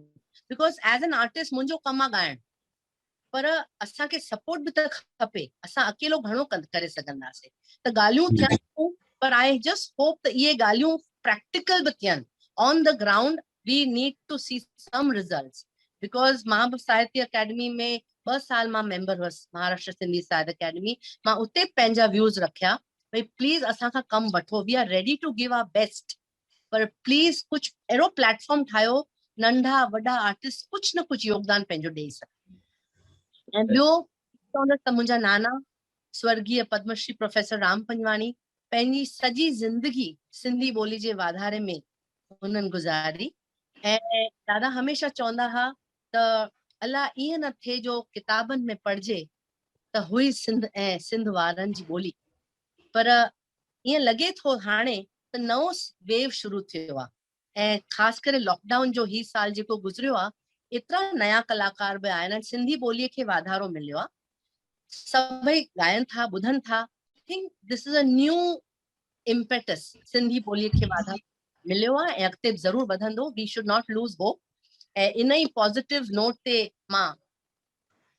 [SPEAKER 5] बिकॉज एज एन आर्टिस्ट मुंहिंजो कमु आहे ॻाइणु, पर असांखे सपोर्ट बि त खपे। असां अकेलो घणो करे सघंदासीं। त ॻाल्हियूं थियनि, पर आई जस्ट होप त इहे ॻाल्हियूं प्रैक्टिकल बि थियनि on the ground. We need to see some results. Because मां बि साहित्य अकेडमी में 2 साल मां मेंबर हुअसि, महाराष्ट्र सिंधी साहित्य अकेडमी। मां उते पंहिंजा व्यूज़ रखिया भई प्लीज़ असां खां कमु वठो, we are ready to give our best, पर प्लीज़ कुझु अहिड़ो प्लेटफॉर्म ठाहियो नंढा वॾा आर्टिस्ट कुझु न कुझु योगदान पंहिंजो ॾेई सघे। ऐं ॿियो चवंदसि त मुंहिंजा नाना स्वर्गीय पद्मश्री प्रोफेसर राम पंजवाणी पंहिंजी सॼी ज़िंदगी सिंधी ॿोली जे वाधारे में हुननि गुज़ारी। ऐं दादा हमेशह चवंदा हुआ त अलाह ईअं न थिए जो किताबनि में पढ़जे त हुई सिंध ऐं सिंध वारनि जी ॿोली, पर ईअं लॻे थो हाणे त नओं वेव शुरू थियो आहे। ऐं ख़ासि करे लॉकडाउन जो ही साल जेको गुज़रियो आहे, एतिरा नया कलाकार बि आया आहिनि, सिंधी ॿोलीअ खे वाधारो मिलियो आहे, सभई ॻाइनि था, ॿुधनि था। Think this is a new impetus, Sindhi ॿोलीअ खे वाधारो मिलियो आहे ऐं अॻिते ज़रूरु वधंदो। We should not lose hope. ऐं इन ई पॉज़िटिव नोट ते मां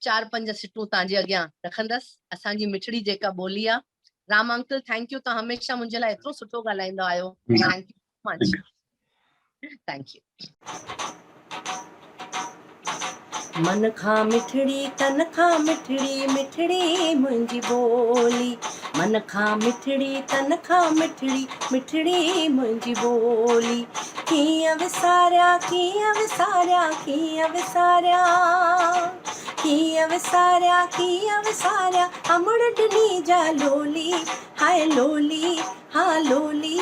[SPEAKER 5] 4-5 सिटूं तव्हांजे अॻियां रखंदसि। असांजी मिठड़ी जेका ॿोली आहे। राम अंकल, थैंक यू, तव्हां हमेशह मुंहिंजे लाइ एतिरो सुठो ॻाल्हाईंदा आहियो। Thank U much. Thank U. मन खां मिठड़ी तन खां मिठड़ी, मिठड़ी मुंहिंजी ॿोली। मन खां मिठड़ी तन खां मिठड़ी, मिठड़ी मुंहिंजी ॿोली। कीअं विसारिया, कीअं विसारिया, कीअं विसारिया, कीअं विसारिया, कीअं विसारिया अमड़ ॾिनी जा लोली, हाय लोली, हा लोली।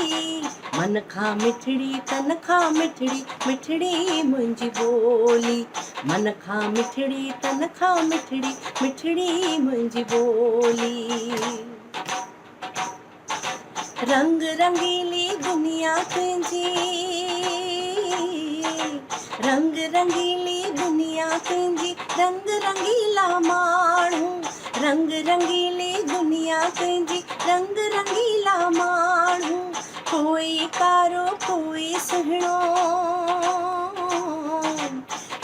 [SPEAKER 5] मन खां मिठड़ी तन खां मिठड़ी, मिठड़ी मुंहिंजी ॿोली। मन खां मिठड़ी तन खां मिठड़ी, मिठड़ी मुंहिंजी ॿोली। रंग रंगीली दुनिया तुंहिंजी, रंग रंगीली दुनिया तुंहिंजी, रंग रंगीला माण्हू। रंग रंगीली दुनिया तुंहिंजी, रंग रंगीला माण्हू। कोई कारो कोई सुहिणो,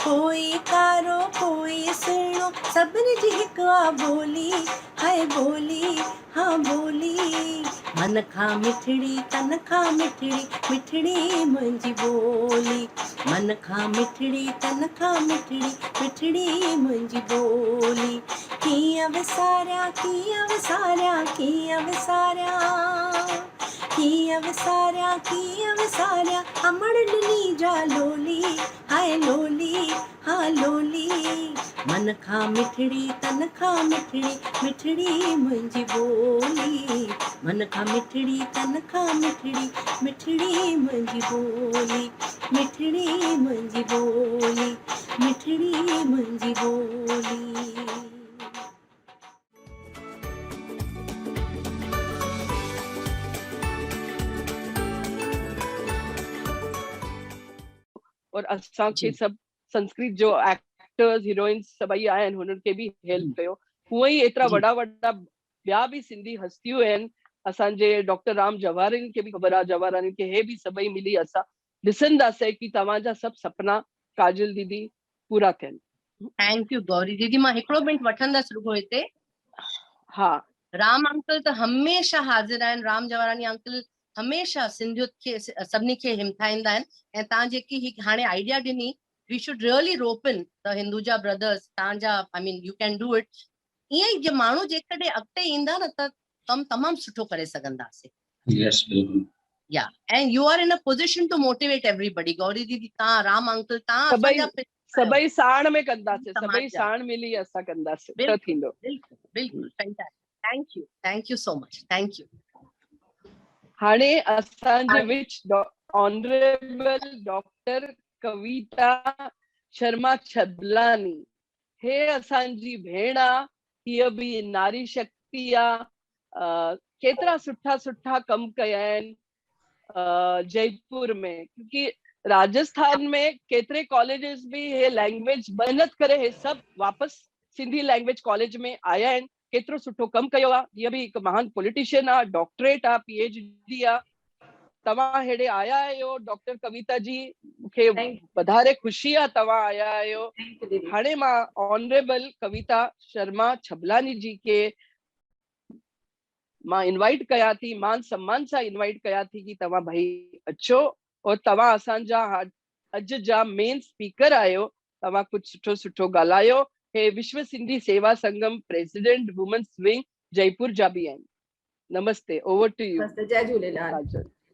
[SPEAKER 5] कोई कारो कोई सुहिणो, सभिनी जी हिकु आहे ॿोली, हाय ॿोली, हा ॿोली। मन खां मिठड़ी तन खां मिठड़ी, मिठड़ी मुंहिंजी ॿोली। मन खां मिठड़ी तन खां मिठड़ी, मिठड़ी मुंहिंजी ॿोली। कीअं विसारिया, कीअं विसारिया, कीअं विसारिया, कीअं विसारिया, कीअं विसारिया अमड़ ॾिनी जा लोली, हाय लोली, हा लोली। मन खां मिठड़ी तन खां मिठड़ी, मिठड़ी मुंहिंजी ॿोली। मन खां मिठड़ी तन खां मिठड़ी, मिठड़ी मुंहिंजी ॿोली। मिठड़ी मुंहिंजी ॿोली, मिठड़ी मुंहिंजी ॿोली।
[SPEAKER 1] और असांखे सभु संस्कृत जो एक्टर्स हीरोइन्स सभई आया आहिनि, हुननि खे बि हेल्प कयो। हूअं ई एतिरा वॾा वॾा ॿिया बि सिंधी हस्तियूं आहिनि। असांजे डॉक्टर राम जवाहरानी खे बि ख़बर आहे, जवाहरानी खे हे बि सभई मिली असां ॾिसंदासीं कि तव्हांजा सभु सपना काजल दीदी पूरा थियनि।
[SPEAKER 5] थैंक यू गौरी दीदी। मां हिकिड़ो मिंट वठंदसि रुगो हिते।
[SPEAKER 1] हा,
[SPEAKER 5] राम अंकल त हमेशह हाज़िर आहिनि। राम जवाहरानी अंकल हमेशह सिंधियत खे सभिनी खे हिमथाईंदा आहिनि। ऐं तव्हां जेकी हाणे आइडिया ॾिनी, वी शुड रियली रोपन द हिंदुजा ब्रदर्स। तव्हांजा I mean U can do it. ईअं ई जे माण्हू जेकॾहिं अॻिते ईंदा न त कमु तमामु सुठो करे सघंदासीं।
[SPEAKER 2] यस, बिल्कुलु।
[SPEAKER 5] या and you are in a position to motivate everybody. Gauri दीदी, तव्हां, राम अंकल, तव्हां असांजा
[SPEAKER 1] सभई साण में कंदासीं, सभई साण मिली असां कंदासीं त थींदो।
[SPEAKER 5] बिल्कुलु बिल्कुलु, fantastic. Thank you so much. Thank U.
[SPEAKER 1] हाणे असांजे विच ऑनरेबल डॉक्टर कविता शर्मा छबलानी, हे असांजी भेण आहे, हीअ बि नारी शक्ति आहे। केतिरा सुठा सुठा कम कया आहिनि जयपुर में, क्योंकि राजस्थान में केतिरे कॉलेजेस भी हे लैंग्वेज मेहनत करे हे सब वापस सिंधी लैंग्वेज कॉलेज में आया आहिनि। केतिरो सुठो कम कयो आहे। हीअ बि हिकु महान पॉलिटिशियन आहे, डॉक्टरेट आहे, PhD आहे। तव्हां हेॾे आया आहियो डॉक्टर कविता जी, मूंखे वधारे ख़ुशी आहे तव्हां आया आहियो। हाणे मां ऑनरेबल कविता शर्मा छबलानी जी के मां इनवाइट कया थी, मान सम्मान सां इनवाइट कया थी कि तव्हां भाई अचो और तव्हां असांजा अॼु जा मेन स्पीकर आहियो। तव्हां कुझु सुठो सुठो ॻाल्हायो। हे विश्व Sindhi Seva Sangam president women's wing Jaipur जा बि आहिनि। नमस्ते, ओवर टू यू।
[SPEAKER 6] जय झूलेलाल।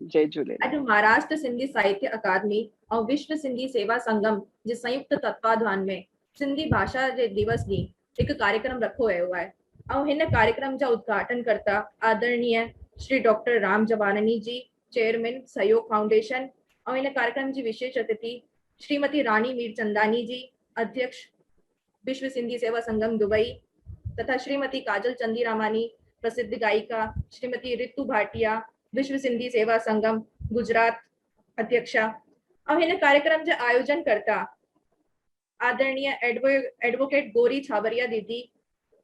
[SPEAKER 1] जय झूलेलाल।
[SPEAKER 6] अॼु महाराष्ट्र सिंधी साहित्य अकादमी और विश्व सिंधी सेवा संगम जे संयुक्त तत्वाधान में सिंधी भाषा जे दिवस ॾींहुं हिकु कार्यक्रम रखो वियो आहे। और हिन कार्यक्रम जा उद्घाटनकर्ता आदरणीय श्री डॉक्टर राम जवाहरानी जी, चेयरमैन सहयोग फाउंडेशन और इन कार्यक्रम की विशेष अतिथि श्रीमती रानी मीरचंदानी जी, अध्यक्ष विश्व सिंधी सेवा संगम दुबई, तथा श्रीमती काजल चंदीरामानी, प्रसिद्ध गायिका, श्रीमती रितु भाटिया, विश्व सिंधी सेवा संगम गुजरात अध्यक्षा। और इन कार्यक्रम के आयोजन करता आदरणीय एडवोकेट गौरी छाबरिया दीदी,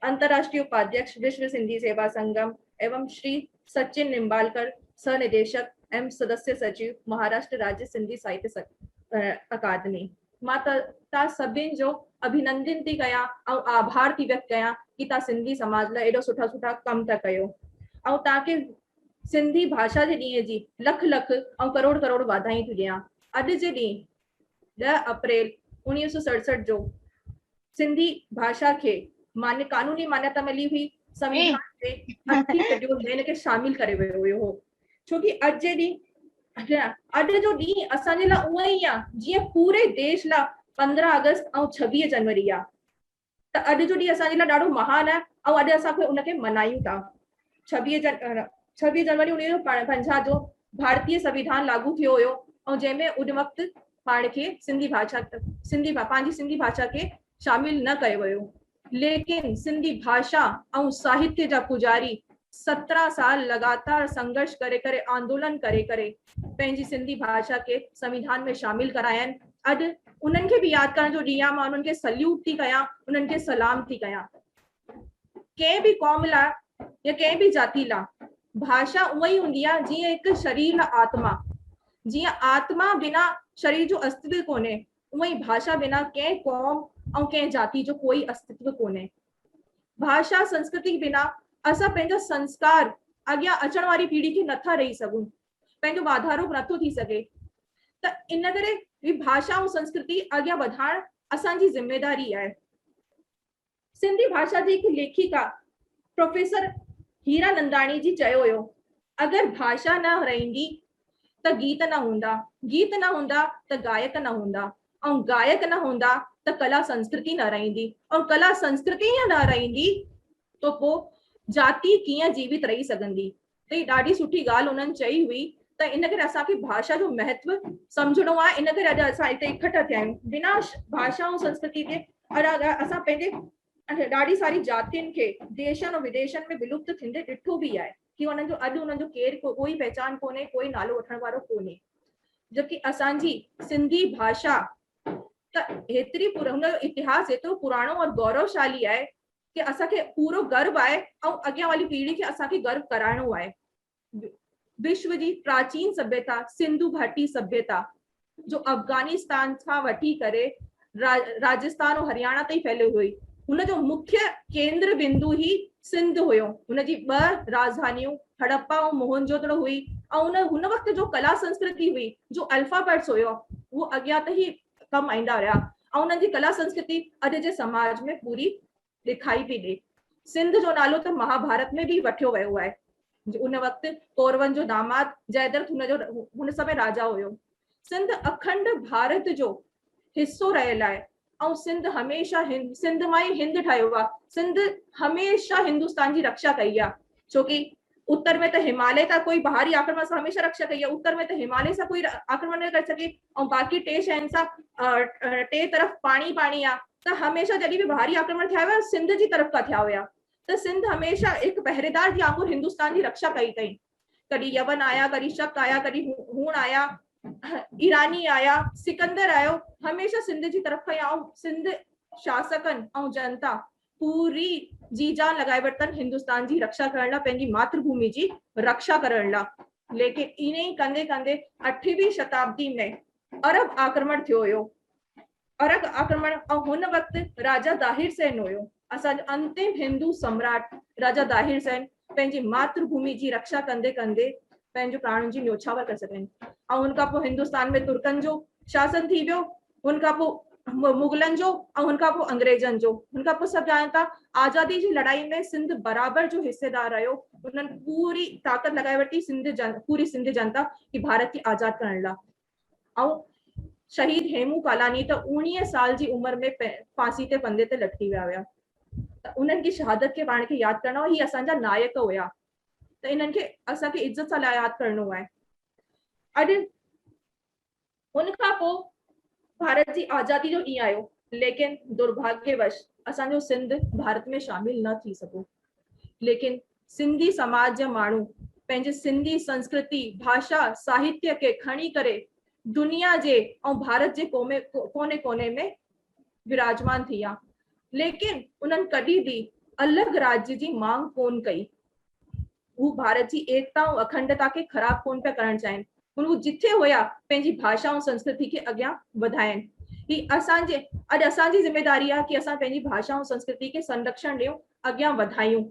[SPEAKER 6] अंतर्राष्ट्रीय उपाध्यक्ष विश्व सिंधी सेवा संगम एवं श्री सचिन निम्बालकर, सहनिदेशक एवं सदस्य सचिव, महाराष्ट्र राज्य सिंधी साहित्य अकादमी। मां ता सभिनि जो अभिनंदन थी कया और आभार थी व्यक्त कया कि ता सिंधी समाज लाइ एडो सुठा सुठा कम था कयो और ताके सिंधी भाषा के ॾींहं जी लख लख और करोड़ करोड़ वाधाई थी ॾियां। अॼु जे ॾींहुं 10 अप्रैल 1967 जो सिंधी भाषा के कानूनी मान्यता मिली हुई संविधान जे 8 शेड्यूल में इनके शामिल करे वियो हुयो हो। छोकि अॼु जे ॾींहुं अॼु जो ॾींहुं असांजे लाइ उहो ई आहे जीअं पूरे देश लाइ 15 अगस्त ऐं 26 जनवरी आहे। त अॼु जो ॾींहुं असांजे लाइ ॾाढो महान आहे ऐं अॼु असां उनखे मनायूं था। 26 जनवरी 1950 जो भारतीय संविधान लागू थियो हुयो और जंहिंमें उन वक़्तु पाण खे सिंधी भाषा के शामिल न कयो वियो। लेकिन सिंधी भाषा और साहित्य जा पुजारी 17 साल लगातार संघर्ष करे करे आंदोलन करे करे पंहिंजी सिंधी भाषा के संविधान में शामिल करायनि। अॼु उन्हनि खे भी याद करण जो ॾींहुं आहे। मां उन्हनि खे सल्यूट थी कयां, उन्हनि खे सलाम थी कयां। कंहिं भी क़ौम लाइ या कंहिं भी जाति लाइ भाषा उहा ई हूंदी आहे जीअं हिकु शरीर लाइ आत्मा। जीअं आत्मा बिना शरीर जो अस्तित्व कोन्हे, उहा ई भाषा बिना कंहिं क़ौम और कंहिं जाति जो कोई अस्तित्व कोन्हे। भाषा संस्कृति बिना असां पंहिंजा संस्कार अॻियां अचण वारी पीढ़ी खे नथा रही सघूं, पंहिंजो वाधारो नथो थी सघे। त इन करे ही भाषा और संस्कृति अॻियां वधाइण असांजी जिम्मेदारी आहे। सिंधी भाषा जी हिकु लेखिका प्रोफेसर हीरा नंदाणी जी चयो हुयो, अगर भाषा न रहंदी त गीत न हूंदा, गीत न हूंदा त गायक न हूंदा, और गायक न हूंदा त कला संस्कृति न रहंदी, और कला संस्कृति न रहंदी तो पोइ जाति कीअं जीवित रही सघंदी। त ही ॾाढी सुठी ॻाल्हि उन्हनि चई हुई। त इन करे असांखे भाषा जो महत्व सम्झणो आहे। इन करे अॼु असां हिते इकट्ठा थिया आहियूं। बिना भाषा और संस्कृति के असां पंहिंजे ॾाढी सारी जातियुनि खे देशनि और विदेशनि में विलुप्त थींदे ॾिठो भी आहे कि उन्हनि जो अॼु उन्हनि जो केरु कोई पहचान कोन्हे, कोई नालो वठण वारो कोन्हे। जबकि असांजी सिंधी भाषा त हेतिरी हुन जो इतिहास एतिरो पुराणो और गौरवशाली आहे कि असांखे पूरो गर्व आहे ऐं अॻियां वारी पीढ़ी खे असांखे गर्व कराइणो आहे। विश्व जी प्राचीन सभ्यता सिंधु घाटी सभ्यता जो अफगानिस्तान खां वठी करे राजस्थान और हरियाणा ताईं फैलियो हुई, हुनजो मुख्य केंद्र बिंदु ही सिंध हुयो। हुनजी 2 राजधानियूं हड़प्पा और मोहनजोदड़ो हुई। और हुन वक्त जो कला संस्कृति हुई, जो अल्फाबेट्स हुयो, वो अॻियां त ही कम आईंदा रहिया। और उन्हनि जी कला संस्कृति अॼु जे समाज में पूरी दिखाई पई ॾे। सिंध जो नालो त महाभारत में भी वठियो वियो आहे। उन वक्त कौरवन जो दामाद जयद्रथ हुन समय राजा हुयो। सिंध अखंड भारत जो हिस्सो रहियल आहे और सिंध हमेशा सिंध मां ई हिंद ठहियो आहे। सिंध हमेशा हिंदुस्तान जी रक्षा कई आहे। छोकि उत्तर में तो हिमालय था कोई बाहरी आक्रमण से हमेशा रक्षा कई है। उत्तर में तो हिमालय से कोई आक्रमण न कर सके और बाकी 2 शहरनि सां 2 तरफ पानी पानी आ। तो हमेशा जॾहिं भी बाहरी आक्रमण थिया हुआ सिंध जी तरफ का थिया हुआ। तो सिंध हमेशा एक पहरेदार जी वांगुरु हिंदुस्तान की रक्षा कई अथई। कभी यवन आया, कभी शक आया, कभी हूण आया, ईरानी आया, सिकंदर आयो, हमेशा सिंध जी तरफ का आया। सिंध शासकन और जनता पूरी जी जान लगाए वरतन हिंदुस्तान जी रक्षा करण ला, पंहिंजी मातृभूमि जी रक्षा करण ला। लेकिन इन ही कंदे कंदे 8वीं शताब्दी में अरब आक्रमण थियो हुयो। अरब आक्रमण और हुन वक्त राजा दाहिर सेन हुयो। असांजो अंतिम हिंदू सम्राट राजा दाहिर सेन पंहिंजी मातृभूमि जी रक्षा कंदे कंदे पंहिंजो प्राणनि जी न्योछावर करे सघनि। और उनका पोइ हिंदुस्तान में तुर्कन जो शासन थी वियो, उनका पोइ मुगलन जो और उनका पोइ अंग्रेजन जो। उनका पोइ सभु ॼाणनि था आज़ादी जी लड़ाई में सिंध बराबर जो हिस्सेदार रहियो। उन्हनि पूरी ताक़त लगाए वरिती पूरी सिंध जनता की भारत की आज़ाद करण लाइ। और शहीद हेमू कालानी तो 19 साल की उम्र में फांसी ते फंदे ते लटकी विया हुआ। त उन्हनि की शहादत के पाण खे याद करणो, ही असांजा नायक हुया। त इन्हनि खे असांखे इज्जत सां याद करणो आहे। अॼु उनखां पोइ भारत जी आज़ादी जो ॾींहुं आयो, लेकिन दुर्भाग्यवश असांजो सिंध भारत में शामिल न थी सको। लेकिन सिंधी समाज जा माण्हू पंहिंजे सिंधी संस्कृति, भाषा, साहित्य के खणी करे दुनिया जे ऐं भारत जे कोने कोने में विराजमान थी विया। लेकिन उन्हनि कॾहिं बि अलॻि राज्य जी मांग कोन कई। वो भारत जी एकता और अखंडता के खराब कोन पिया करण चाहिनि। वो जिथे हुया पंहिंजी भाषा और संस्कृति के अॻियां वधाइनि। ही असांजे अॼु असांजी ज़िम्मेदारी आहे कि असां पंहिंजी भाषा और संस्कृति के संरक्षण ॾियूं, अॻियां वधायूं।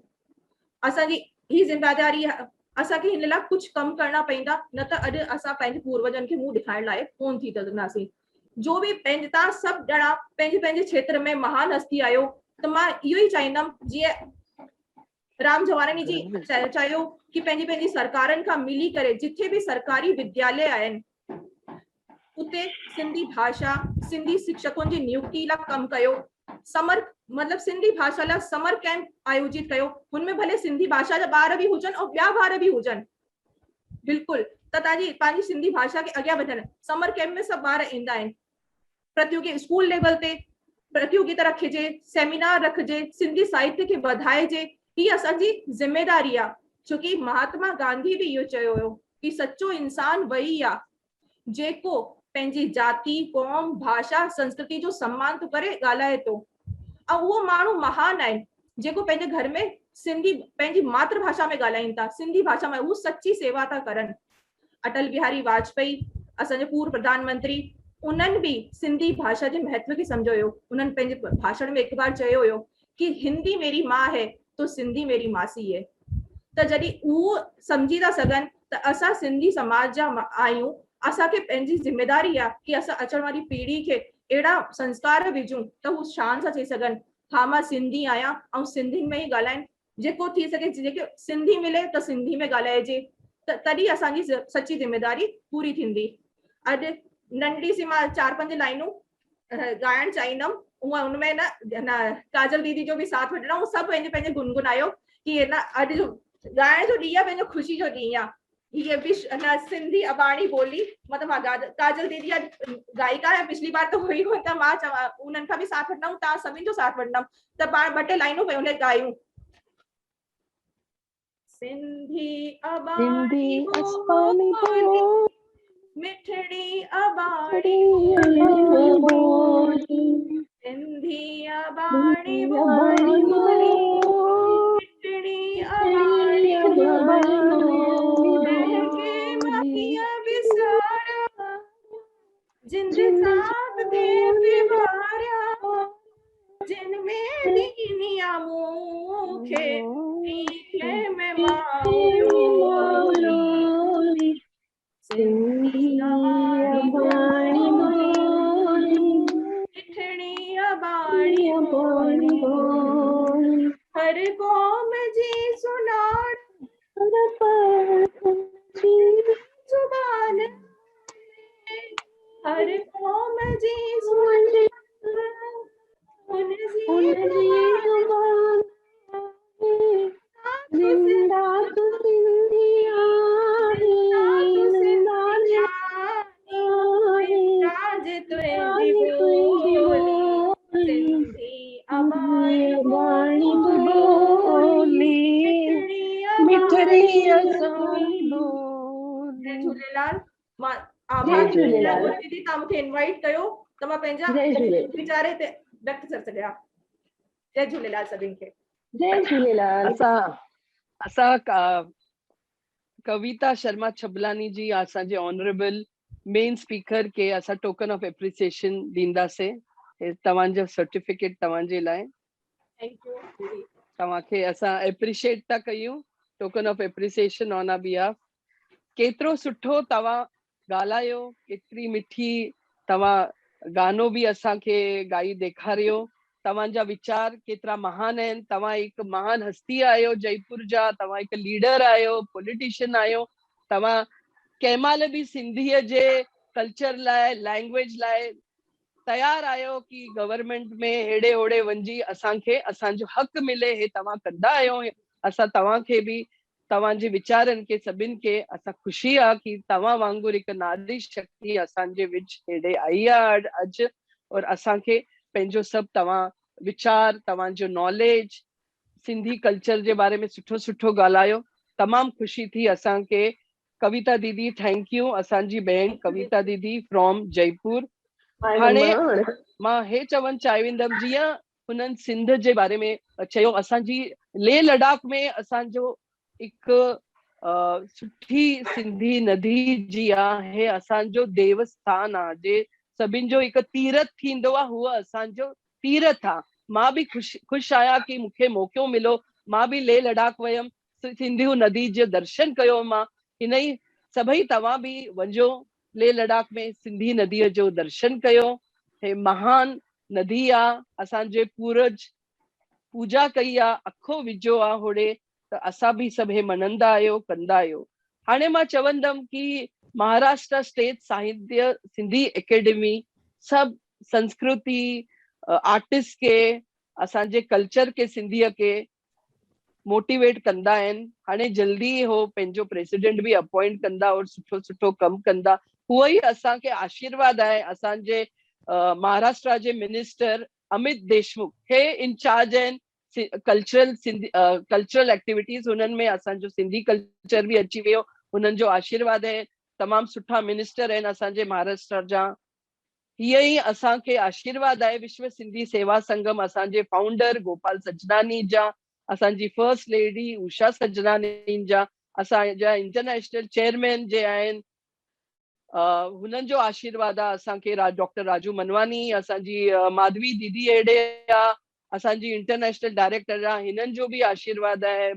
[SPEAKER 6] असांजी ही ज़िम्मेदारी आहे। असांखे हिन लाइ कुझु कम करणा पवंदा, न त अॼु असां पंहिंजे पूर्वजनि खे मुंहुं ॾेखारण लाइ कोन थी सघंदासीं। जो भी तव्हां सभु ॼणा पंहिंजे पंहिंजे क्षेत्र में महान हस्ती आहियो, त मां इहो ई चाहींदमि जीअं राम जवारानी जी चयो कि पंहिंजी पंहिंजी सरकारनि खां मिली करे जिथे भी सरकारी विद्यालय आहिनि उते सिंधी भाषा, सिंधी शिक्षकों जी नियुक्ति लाइ कम कयो। समर मतलब सिंधी भाषा लाइ समर कैंप आयोजित कयो। उनमें भले सिंधी भाषा जा ॿार भी हुजनि और ॿिया ॿार भी हुजनि, बिल्कुल, त तव्हांजी पंहिंजी सिंधी भाषा के अॻियां वधनि। समर कैंप में सभु ॿार ईंदा आहिनि। प्रतियोगी स्कूल लेवल ते प्रतियोगिता रखिजे, सेमिनार रखिजे, सिंधी साहित्य के वधाइजे। ही असांजी ज़िम्मेदारी आहे। छोकि महात्मा गांधी भी इहो चयो हुयो कि सच्चो इंसान वही आहे जेको पंहिंजी जाति, कौम, भाषा, संस्कृति जो सम्मान तो करे ॻाल्हाए तो। ऐं उहो माण्हू महान आहिनि जेको पंहिंजे घर में सिंधी पंहिंजी मातृभाषा में ॻाल्हाइनि था, सिंधी भाषा में। उहो सच्ची सेवा था करनि। अटल बिहारी वाजपेयी असांजे पूर्व प्रधानमंत्री, उन्हनि भी सिंधी भाषा जे महत्व खे सम्झो हुयो। उन्हनि पंहिंजे भाषण में हिकु बार चयो हुयो कि हिंदी मेरी माँ है तो सिंधी मेरी मासी है। त जॾहिं उहो सम्झी था सघनि त असां सिंधी समाज जा आहियूं, असांखे पंहिंजी ज़िम्मेदारी आहे कि असां अचण वारी पीढ़ी खे अहिड़ा संस्कार विझूं त हू शान सां चई सघनि हा मां सिंधी आहियां ऐं सिंधियुनि में ई ॻाल्हाइनि। जेको थी सघे जेके सिंधी मिले त सिंधी में ॻाल्हाइजे, त तॾहिं असांजी सच्ची ज़िम्मेदारी पूरी थींदी। अॼु नंढी सी मां 4-5 लाइनूं ॻाइणु चाहींदमि। उहा उनमें न काजल दीदी जो भी साथ वठणो। उहो सभु पंहिंजे पंहिंजे गुनगुनायो कि अॼु जो ॻाइण जो ॾींहुं आहे, पंहिंजो ख़ुशी जो ॾींहुं आहे। ये भी सिंधी अबाणी बोली मतलब काजल दीदी गायिका है, पिछली बार तो हुई हो, त मां चवां उन्हनि खां भी साथ वठंदमि, तव्हां सभिनि जो साथ वठंदमि। त पाण 2 टे लाइनूं पे उन ॻायूं। सिंधी अबाणी बोली, मिठड़ी अबाणी बोली, सिंधी अबाणी बोली, मिठड़ी अबाणी जिंद साथ दे पिवारा, जिनमें दीनिया मुखे नीले में मालोली, सिंधी अबाणी बोली, मिठड़ी अबाणी बोली, हर कौम जी सुनाड़ जुबान, हर कौम जी जिंदा तू सिंधिया राज तुझी बोली, सिंधी अबाणी बोली, मिठड़ी अबाणी बोली। जय झूलेलाल। मां आभार झूलेलाल दीदी तव्हां मूंखे इनवाइट कयो त मां पंहिंजा वीचारे ते व्यक्त करे सघियां। जय झूलेलाल सभिनि खे।
[SPEAKER 3] जय झूलेलाल।
[SPEAKER 1] असां कविता शर्मा छबलानी जी असांजे ऑनरेबल मेन स्पीकर के असां टोकन ऑफ एप्रिसिएशन ॾींदासीं। तव्हांजो सर्टिफिकेट तव्हांजे लाइ।
[SPEAKER 6] Thank you.
[SPEAKER 1] तव्हांखे असां एप्रिशिएट था कयूं, token of appreciation on our behalf. केतिरो सुठो तव्हां ॻाल्हायो, केतिरी मिठी तव्हां गानो बि असांखे ॻाई ॾेखारियो। तव्हांजा वीचार केतिरा महान आहिनि। तव्हां हिकु महान हस्ती आहियो जयपुर जा। तव्हां हिकु लीडर आहियो, पॉलिटिशियन आहियो। तव्हां कंहिं महिल बि सिंधीअ जे कल्चर लाइ, लैंग्वेज लाइ तयार आहियो कि गवर्नमेंट में हेड़े होड़े वञी असांखे असांजो हक़ मिले। हे तव्हां कंदा आहियो। असां तव्हांखे बि तव्हांजे वीचारनि खे सभिनि खे असां ख़ुशी आहे कि तव्हां वांगुरु हिकु नारी शक्ति असांजे विच हेॾे आई आहे अॼु, और असांखे पंहिंजो सभु तव्हां वीचार, तव्हांजो नॉलेज, सिंधी कल्चर जे बारे में सुठो सुठो ॻाल्हायो। तमामु ख़ुशी थी असांखे। कविता दीदी थैंक यू, असांजी भेण कविता दीदी फ्रॉम जयपुर। हाणे मां हे चवणु चाहींदमि, जीअं हुननि सिंध जे बारे में चयो, असांजी लेह लद्दाख में असांजो हिकु सुठी सिंधी नदी जी आहे, असांजो देवस्थान आहे, जे सभिनि जो हिकु तीरथ थींदो आहे, उहो असांजो तीरथ आहे। मां बि ख़ुशि आहियां कि मूंखे मौक़ो मिलो, मां बि लेह लद्दाख वयमि, सिंधू नदी जो दर्शन कयो मां। हिन ई सभई तव्हां बि वञो लेह लद्दाख में, सिंधी नदीअ जो दर्शन कयो। हे महान नदी आहे, असांजे पूरज पूजा कई आहे, अखो विझो आहे होड़े, त असां बि सभु हे मञंदा आहियो, कंदा आहियो। हाणे मां चवंदमि कि महाराष्ट्र स्टेट साहित्य सिंधी एकेडमी सभु संस्कृति आर्टिस्ट के, असांजे कल्चर के, सिंधीअ के मोटिवेट कंदा आहिनि। हाणे जल्दी हो पंहिंजो प्रेसिडेंट बि अपॉइंट कंदा और सुठो सुठो कमु कंदा। उहो ई असांखे आशीर्वाद आहे। असांजे महाराष्ट्र जे मिनिस्टर अमित देशमुख हे इंचार्ज आहिनि कल्चरल एक्टिविटीज़, हुननि में असांजो सिंधी कल्चर बि अची वियो, हुननि जो आशीर्वाद आहे। तमामु सुठा मिनिस्टर आहिनि असांजे महाराष्ट्र जा। हीअं ई असांखे आशीर्वाद आहे विश्व सिंधी सेवा संगम, असांजे फाउंडर गोपाल सजनानी जा, असांजी फर्स्ट लेडी उषा सजनानी जा, असांजा इंटरनेशनल चेयरमैन जे आहिनि, हुननि जो आशीर्वाद आहे असांखे। डॉक्टर राजू मनवानी, असांजी माधवी दीदी हेॾे आहे, असांजी इंटरनेशनल डायरेक्टर आहे, हिननि जो बि आशीर्वाद आहे।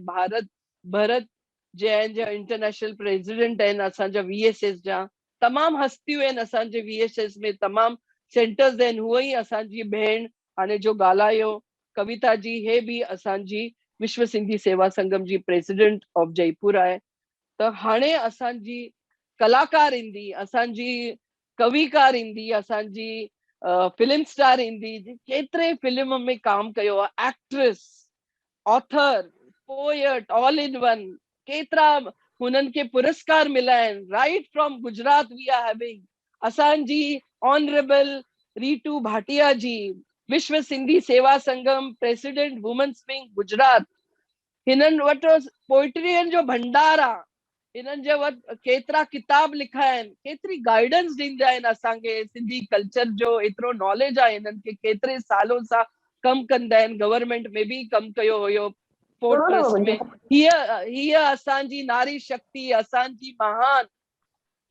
[SPEAKER 1] भरत जे आहिनि, जो इंटरनेशनल प्रेसिडेंट आहिनि असांजा VSS जा। तमामु हस्तियूं आहिनि असांजे VSS में, तमामु सेंटर्स आहिनि। हूअ ई असांजी भेण हाणे जो ॻाल्हायो कविता जी, हे बि असांजी विश्व सिंधी सेवा संगम जी प्रेसिडेंट ऑफ जयपुर आहे। त हाणे असांजी कलाकार ईंदी, असांजी कविकार ईंदी, असांजी फिल्म स्टार ईंदी, केतिरे फिल्म में काम कयो आहे, actress, author, poet, all in one, केतिरा हुननि खे पुरस्कार मिला आहिनि। Right from Gujarat we are having असांजी honourable Ritu Bhatia ji, Vishwa Sindhi Seva Sangam president women's wing Gujarat. हिननि वटि पोइट्री जो भंडार आहे, हिननि जे वटि केतिरा किताब लिखा आहिनि, केतिरी गाइडेंस ॾींदा आहिनि असांखे सिंधी कल्चर जो, एतिरो नॉलेज आहे हिननि खे, केतिरे सालों सां कमु कंदा आहिनि, गवर्नमेंट में बि कमु कयो हुयो, पोर्ट ट्रस्ट में। हीअ असांजी नारी शक्ति, असांजी महान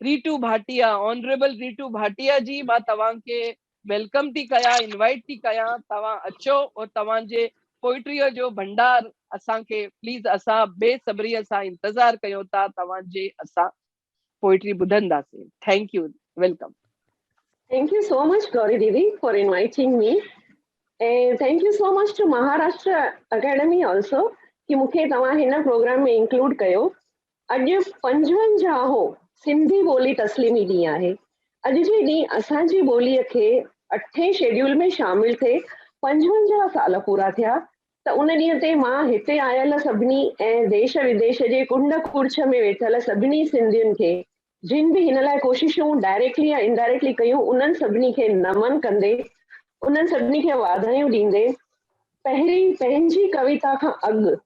[SPEAKER 1] रीटू भाटिया, ऑनरेबल रीटू भाटिया जी, मां तव्हांखे वेलकम थी कयां, इनवाइट थी कयां, तव्हां अचो और तव्हांजे पोइट्रीअ जो भंडार असांखे प्लीज, असां बेसब्रीअ सां इंतज़ार कयूं था तव्हांजे, असां पोइट्री ॿुधंदासीं। Thank U, welcome.
[SPEAKER 7] Thank you so much, Gauri Didi, for inviting me. And thank you so much to Maharashtra Academy also, कि मूंखे तव्हां हिन प्रोग्राम में इंक्लूड कयो। अॼु 55 सिंधी ॿोली तस्लीमी ॾींहुं आहे। अॼु जे ॾींहुं असांजी ॿोलीअ खे 8 शेड्यूल में शामिल थिए 55 साल पूरा थिया। त उन ॾींहं ते मां हिते आयल सभिनी ऐं देश विदेश जे कुंड कुर्छ में वेठल सभिनी सिंधियुनि खे, जिन बि हिन लाइ कोशिशूं डायरेक्टली या इनडायरेक्टली कयूं, उन्हनि सभिनी खे नमन कंदे, उन्हनि सभिनी खे वाधायूं ॾींदे, पहिरीं पंहिंजी कविता खां अॻु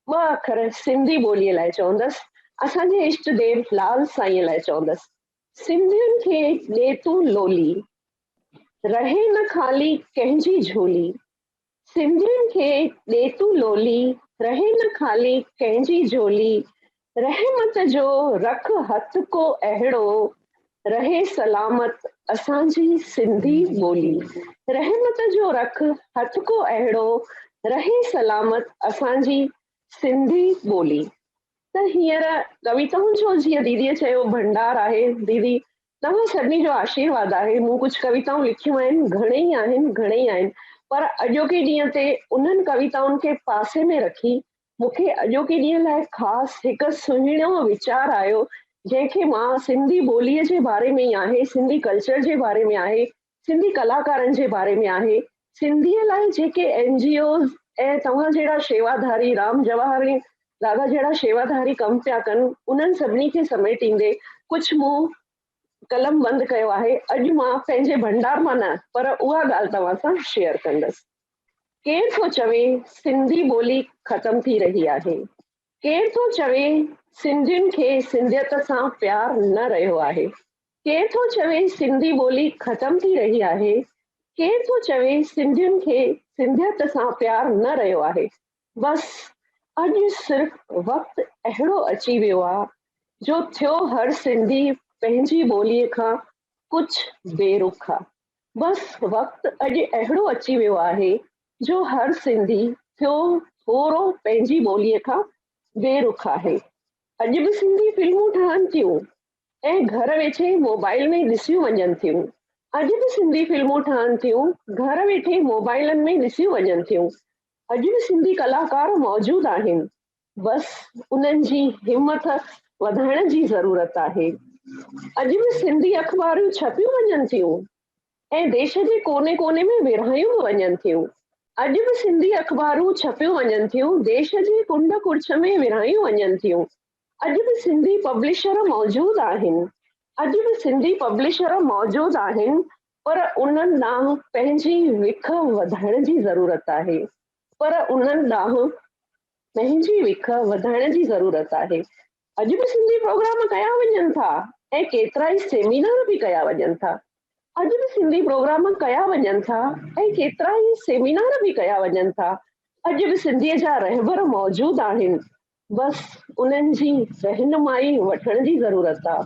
[SPEAKER 7] 2 अखर सिंधी ॿोलीअ लाइ चवंदसि, असांजे इष्ट देव लाल साईं लाइ चवंदसि। सिंधियुनि खे ॾे तूं लोली, रहे न ख़ाली कंहिंजी झोली। सिंधियुनि खे ॾे तूं लोली, रहे न ख़ाली कंहिंजी झोली। रहमत जो रख हथ को अहिड़ो, रहे सलामत असांजी सिंधी ॿोली। रहमत जो रख हथ को अहिड़ो, रहे सलामत असांजी सिंधी ॿोली। त हींअर कविताउनि जो जीअं दीदीअ चयो भंडार आहे। दीदी तव्हां सभिनी जो आशीर्वाद आहे। मूं कुझु कविताऊं लिखियूं आहिनि, घणेई आहिनि, पर अॼोके ॾींहं ते उन्हनि कविताउनि खे पासे में रखी मूंखे अॼोके ॾींहं लाइ ख़ासि हिकु सुहिणो वीचार आयो, जंहिंखे मां सिंधी ॿोलीअ जे बारे में ई आहे, सिंधी कल्चर जे बारे में आहे, सिंधी कलाकारनि जे बारे में आहे, सिंधीअ लाइ जेके NGOs ऐं तव्हां जहिड़ा शेवाधारी राम जवाहर दादा जहिड़ा शेवाधारी कम पिया कनि उन्हनि सभिनी खे समेटींदे कुझु मूं कलम बंदि कयो आहे। अॼु मां पंहिंजे भंडार मां न पर उहा ॻाल्हि तव्हां सां शेयर कंदसि। केरु थो चवे सिंधी ॿोली ख़तम थी रही आहे, केरु थो चवे सिंधियुनि खे सिंधियत सां प्यार न रहियो आहे, केरु थो चवे सिंधी ॿोली ख़तम थी रही आहे, केरु थो चवे सिंधियुनि खे सिंधियत सां प्यार न रहियो आहे। बसि अॼु सिर्फ़ु वक़्तु अहिड़ो अची वियो आहे जो थियो हर सिंधी पंहिंजी ॿोलीअ खां कुझु बेरुख आहे। बसि वक़्तु अॼु अहिड़ो अची वियो आहे जो हर सिंधी थियो थोरो पंहिंजी ॿोलीअ खां बेरुख आहे। अॼु बि सिंधी फिल्मूं ठहनि थियूं ऐं घर वेठे मोबाइल में ॾिसियूं वञनि थियूं। अॼु बि सिंधी फिल्मूं ठहनि थियूं, घर वेठे मोबाइलनि में ॾिसियूं वञनि थियूं। अॼु बि सिंधी कलाकार मौजूदु आहिनि, बसि उन्हनि जी हिमत वधाइण जी ज़रूरत आहे। अॼु बि सिंधी अख़बारूं छपियूं वञनि थियूं ऐं देश जे कोने कोने में विरहायूं बि वञनि थियूं। अॼु बि सिंधी अख़बारूं छपियूं वञनि थियूं, देश जे कुंड कुड़छ में विरहायूं वञनि थियूं। अॼु बि सिंधी पब्लिशर मौजूदु आहिनि, अॼु बि सिंधी पब्लिशर मौजूदु आहिनि, पर उन्हनि ॾांहुं पंहिंजी विख वधाइण जी ज़रूरत आहे। पंहिंजी विख वधाइण जी ज़रूरत आहे। अॼु बि सिंधी प्रोग्राम कया वञनि था ऐं केतिरा ई सेमिनार बि कया वञनि था। अॼु बि सिंधी प्रोग्राम कया वञनि था ऐं केतिरा ई सेमिनार बि कया वञनि था। अॼु बि सिंधीअ जा रहबर मौजूदु आहिनि, बसि उन्हनि जी रहनुमाई वठण जी ज़रूरत आहे।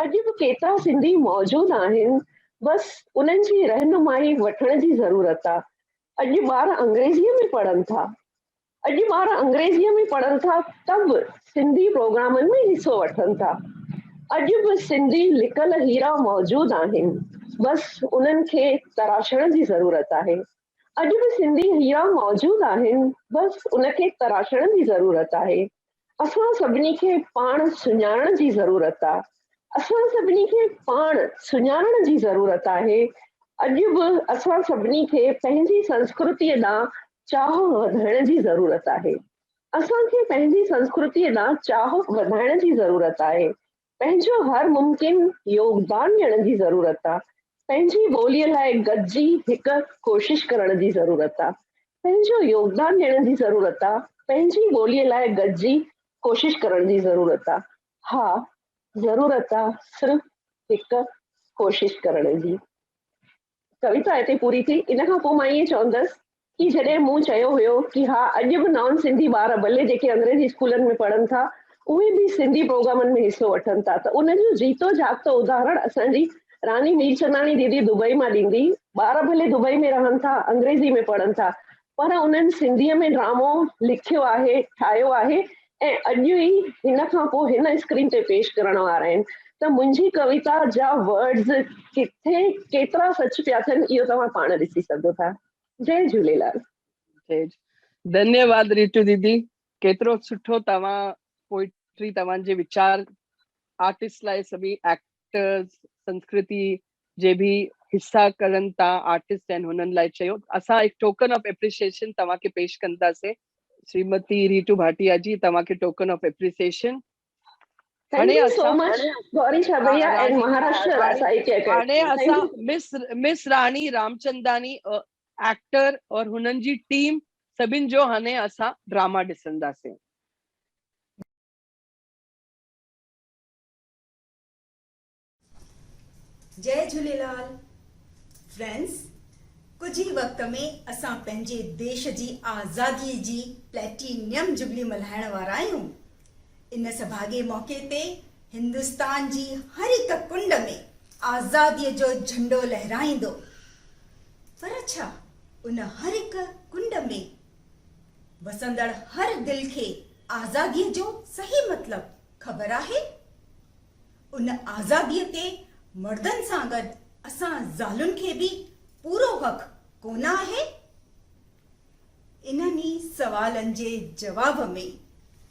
[SPEAKER 7] अॼु बि केतिरा सिंधी मौजूदु आहिनि, बसि उन्हनि जी रहनुमाई वठण जी ज़रूरत आहे। अॼु ॿार अंग्रेजीअ में पढ़नि था, अॼु ॿार अंग्रेजीअ में पढ़नि था त बि सिंधी प्रोग्रामनि में हिसो वठनि था। अॼु बि सिंधी लिकल हीरा मौजूदु आहिनि, बसि उन्हनि खे तराशण जी ज़रूरत आहे। अॼु बि सिंधी हीरा मौजूदु आहिनि, बसि उनखे तराशण जी ज़रूरत आहे। असां सभिनी खे पाण सुञाणण जी ज़रूरत आहे। असां सभिनी खे पाण सुञाणण जी ज़रूरत आहे। अॼु बि असां सभिनी खे पंहिंजी संस्कृतीअ ॾांहुं चाह वधाइण जी ज़रूरत आहे। असांखे पंहिंजी संस्कृतीअ ॾांहुं चाह वधाइण जी ज़रूरत आहे। पंहिंजो हर मुमकिन योगदान ॾियण जी ज़रूरत आहे। पंहिंजी ॿोलीअ लाइ गॾिजी हिकु कोशिश करण जी ज़रूरत आहे। पंहिंजो योगदान ॾियण जी ज़रूरत आहे। पंहिंजी ॿोलीअ लाइ गॾिजी कोशिश करण जी ज़रूरत आहे। हा, ज़रूरत आहे सिर्फ़ु हिकु कोशिश करण जी। कविता हिते पूरी थी। इन खां पोइ मां ईअं चवंदसि कि जॾहिं मूं चयो हुयो कि हा अॼु बि नॉन सिंधी ॿार भले जेके अंग्रेजी स्कूलनि में पढ़नि था उहे बि सिंधी प्रोग्रामनि में हिसो वठनि था, त उनजो जीतो जागतो उदाहरण असांजी रानी मीरचंदानी दीदी दुबई मां ॾींदी। ॿार भले दुबई में रहनि था, अंग्रेजी में पढ़नि था, पर उन्हनि सिंधीअ में ड्रामो लिखियो आहे, ठाहियो आहे ऐं अॼु ई हिन खां पोइ हिन स्क्रीन ते पेश करण वारा आहिनि। त मुंहिंजी कविता जा वर्ड्स किथे केतिरा सच पिया थियनि इहो तव्हां पाण ॾिसी सघो था। जय झूलेलाल।
[SPEAKER 1] धन्यवाद रितु दीदी, केतिरो सुठो तव्हां पोइट्री, तव्हांजे वीचार आर्टिस्ट लाइ सभी एक्टर्स संस्कृति जे भी हिस्सा करनि था, आर्टिस्ट आहिनि हुननि लाइ चयो। असां एक टोकन ऑफ एप्रिसिएशन तव्हांखे पेश कंदासीं। श्रीमती रितु भाटिया जी, तव्हांखे token of appreciation.
[SPEAKER 7] Thank you so much, Gauri Chabaiya and Maharashtra Sahitya Academy.
[SPEAKER 1] हाणे असां मिस रानी रामचंदानी एक्टर और हुननि जी टीम सभिनि जो हाणे असां ड्रामा ॾिसंदासीं।
[SPEAKER 8] जय झूलेलाल फ्रेंड्स, कुछ ही वक्त में असां पंहिंजे देश जी आज़ादी जी प्लेटिनियम जुबली मल्हाइण वारा आहियूं। इन सभागे मौके ते हिंदुस्तान जी हर हिक कुंड में आज़ादीअ जो झंडो लहराईंदो। पर छा उन हर हिक कुंड में वसंदड़ हर दिल खे आज़ादीअ जो सही मतलब ख़बर आहे? उन आज़ादीअ ते मर्दनि सां गॾु असां ज़ालुनि खे बि पूरो हक़ कोन आहे? इन्हनि सवालनि जे जवाब में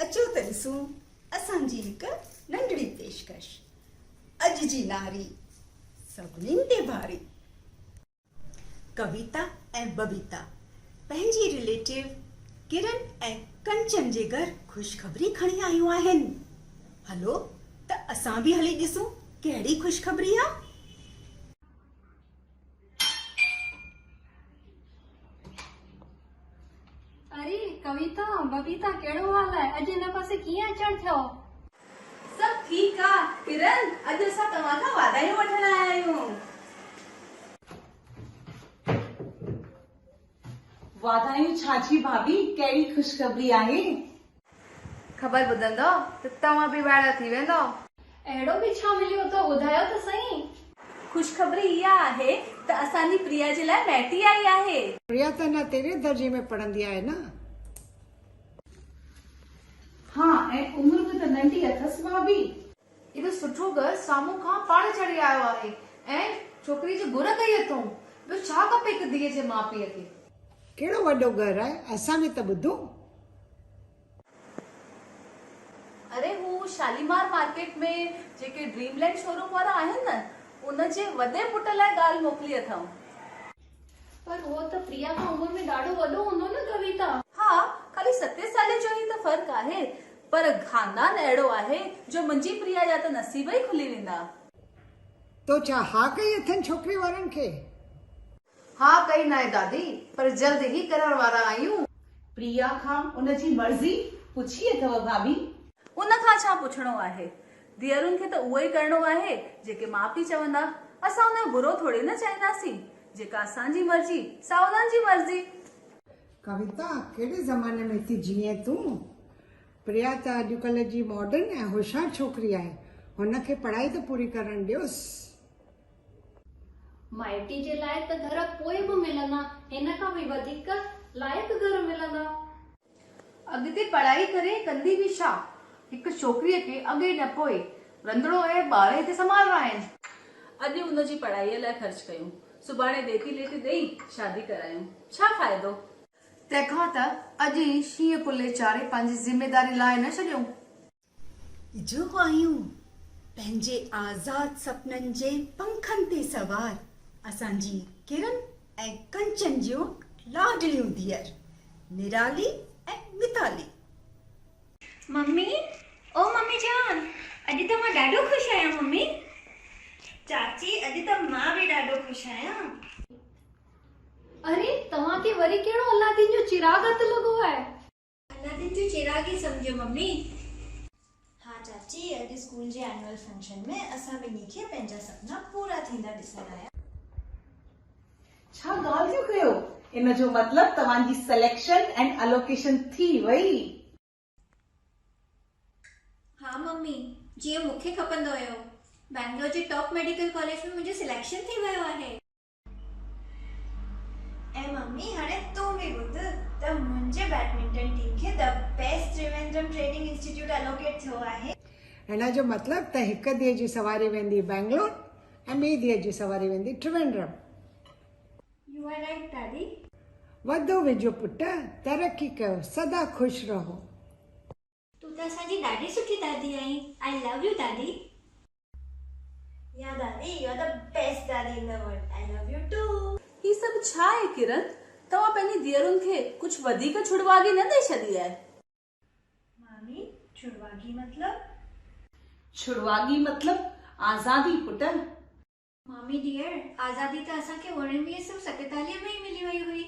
[SPEAKER 8] अचो त ॾिसूं असांजी हिकु नंढड़ी पेशकश। अॼु जी नारी सभिनीनि ते भारी। कविता ऐं बबीता पंहिंजी रिलेटिव किरण ऐं कंचन जे घर ख़ुशख़बरी खणी आयूं आहिनि। हलो त असां बि हली ॾिसूं कहिड़ी ख़ुशख़बरी आहे।
[SPEAKER 9] अरे कविता, बबीता कहिड़ो हाल आहे? अॼु हिन पासे कीअं अचण थियो?
[SPEAKER 6] सभु ठीकु आहे किरण, अॼु असां तव्हां खां वाधायूं वठण आया आहियूं।
[SPEAKER 10] वाधायूं छाजी भाभी, कहिड़ी ख़ुशख़बरी आहे?
[SPEAKER 6] ख़बर ॿुधंदो त तव्हां बि वाइड़ा थी वेंदो।
[SPEAKER 9] अहिड़ो बि छा मिलियो त ॿुधायो त सही।
[SPEAKER 6] ख़ुशख़बरी इहा आहे त असांजी प्रिया जे लाइ मैटी आई आहे।
[SPEAKER 4] प्रिया त न तेरे दर्जे में पढ़ंदी आहे न?
[SPEAKER 10] हाँ, ऐं उमिरि बि त नंढी अथसि भाभी।
[SPEAKER 6] एॾो सुठो घर साम्हूं खां पाण चढ़ी आयो आहे ऐं छोकिरी जी घुर कई अथऊं। ॿियो छा खपे हिकु धीअ जे माउ पीउ खे?
[SPEAKER 4] कहिड़ो वॾो घर आहे, असां बि त ॿुधो।
[SPEAKER 6] अरे हू शालीमार मार्केट में जेके ड्रीमलैंड शोरूम वारा आहिनि न, उनजे वॾे पुट लाइ ॻाल्हि मोकिली अथऊं।
[SPEAKER 9] पर उहो त प्रिया खां उमिरि में ॾाढो वॾो हूंदो न कविता?
[SPEAKER 6] हाँ, खाली 7 साल जो ई त फ़र्क़ु आहे, पर खानदान अहिड़ो आहे जो मुंहिंजी प्रिया जा त नसीब ई खुली वेंदा।
[SPEAKER 4] तो छा हा कई अथनि छोकिरी वारनि खे?
[SPEAKER 6] हाँ कई न आहे दादी, पर जल्द ही करण वारा आहियूं।
[SPEAKER 10] प्रिया खां उनजी मर्ज़ी पुछी अथव भाभी?
[SPEAKER 6] उनखां छा पुछणो आहे? धीअरुनि खे त उहो ई करणो आहे जेके माउ पीउ चवंदा। असां उन बुरो थोड़ी न चाहींदासीं। जेका असांजी मर्ज़ी सा उन्हनि जी मर्ज़ी।
[SPEAKER 4] कविता, कहिड़े ज़माने में थी जीअं तूं? प्रिया त अॼुकल्ह जी मॉडर्न ऐं होशियार छोकिरी आहे, हुनखे पढ़ाई त पूरी करण ॾियोसि।
[SPEAKER 9] माइटी जे लाइ त घर पोइ बि मिलंदा, हिन खां बि वधीक लाइक़ घर मिलंदा।
[SPEAKER 6] अॻिते पढ़ाई करे कंदी बि छा? हिकु छोकिरीअ खे अॻे न पोइ रंधिणो ऐं ॿार हिते संभालणा आहिनि। अॼु हुनजी पढ़ाईअ लाइ ख़र्च कयूं, सुभाणे देती लेती ॾेई शादी करायूं, छा फ़ाइदो? तंहिंखां त अॼु ई शींहं पुले चाढ़े पंहिंजी ज़िमेदारी लाइ न छॾियूं।
[SPEAKER 8] जो आहियूं पंहिंजे आज़ाद सपननि जे पंखनि ते सवार असांजी किरण ऐं कंचन जूं लाडलियूं धीअर निराली ऐं मिताली।
[SPEAKER 9] मम्मी, ओ मम्मी जान, अॼु त मां ॾाढो ख़ुशि आहियां मम्मी। चाची, अॼु त मां बि ॾाढो ख़ुशि आहियां। अरे तव्हांखे वरी कहिड़ो अलादीन जो चिराग हथ लॻो आहे? अलादीन जो चिराग ई सम्झो मम्मी।
[SPEAKER 11] हाँ चाची, अॼु स्कूल जे एनुअल फंक्शन में असां ॿिन्ही खे पंहिंजा सपना पूरा थींदा ॾिसण आया।
[SPEAKER 10] छा ॻाल्हि थियो कयो? इन जो मतिलब तव्हांजी सिलेक्शन एंड अलोकेशन थी वई?
[SPEAKER 11] हाँ मम्मी, जीअं मूंखे खपंदो हुयो। बैंगलोर जे टॉप मेडिकल कॉलेज में मुंहिंजो सिलेक्शन थी वियो आहे। ऐं मम्मी, हाणे तूं बि ॿुध त मुंहिंजे बैडमिंटन टीम खे the best Trivandrum training institute allocate थियो आहे।
[SPEAKER 4] हिन जो मतिलब त हिकु धीअ जी सवारी वेंदी बैंगलोर ऐं ॿी धीअ जी सवारी वेंदी त्रिवेंद्रम।
[SPEAKER 11] यू आर राइट दादी।
[SPEAKER 4] वधो वेझो पुट, तरक़ी कयो, सदा ख़ुशि रहो।
[SPEAKER 11] तू त असांजी ॾाढी सुठी दादी आहीं। आई लव यू दादी। या दादी, U R the best dadi in the world. I love you too.
[SPEAKER 6] ही सभु छा आहे किरण? तव्हां पंहिंजी धीअरुनि खे कुझु वधीक छुड़वागी न ॾेई छॾी आहे?
[SPEAKER 11] मामी, छुड़वागी मतलब?
[SPEAKER 10] छुड़वागी मतलब आज़ादी पुट।
[SPEAKER 11] मामी डियर, आज़ादी त असांखे 1947 में ई मिली वई हुई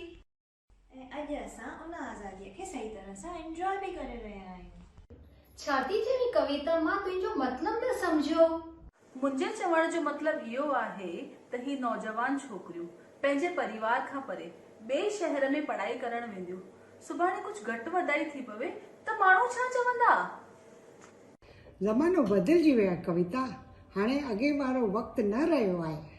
[SPEAKER 11] ऐं अॼु असां उन आज़ादीअ खे सही तरह सां एंजॉय बि करे रहिया आहियूं।
[SPEAKER 9] छा थी चई कविता? मां तुंहिंजो मतिलब न सम्झियो।
[SPEAKER 6] मुंहिंजे चवण जो मतिलबु इहो आहे त ही नौजवान छोकिरियूं पंहिंजे परिवार खां परे ॿिए शहर में पढ़ाई करण वेंदियूं। सुभाणे कुझु घटि वधाई थी पवे त माण्हू छा चवंदा?
[SPEAKER 4] ज़मानो बदिलजी वियो आहे कविता, हाणे अॻे वारो वक़्तु न रहियो आहे।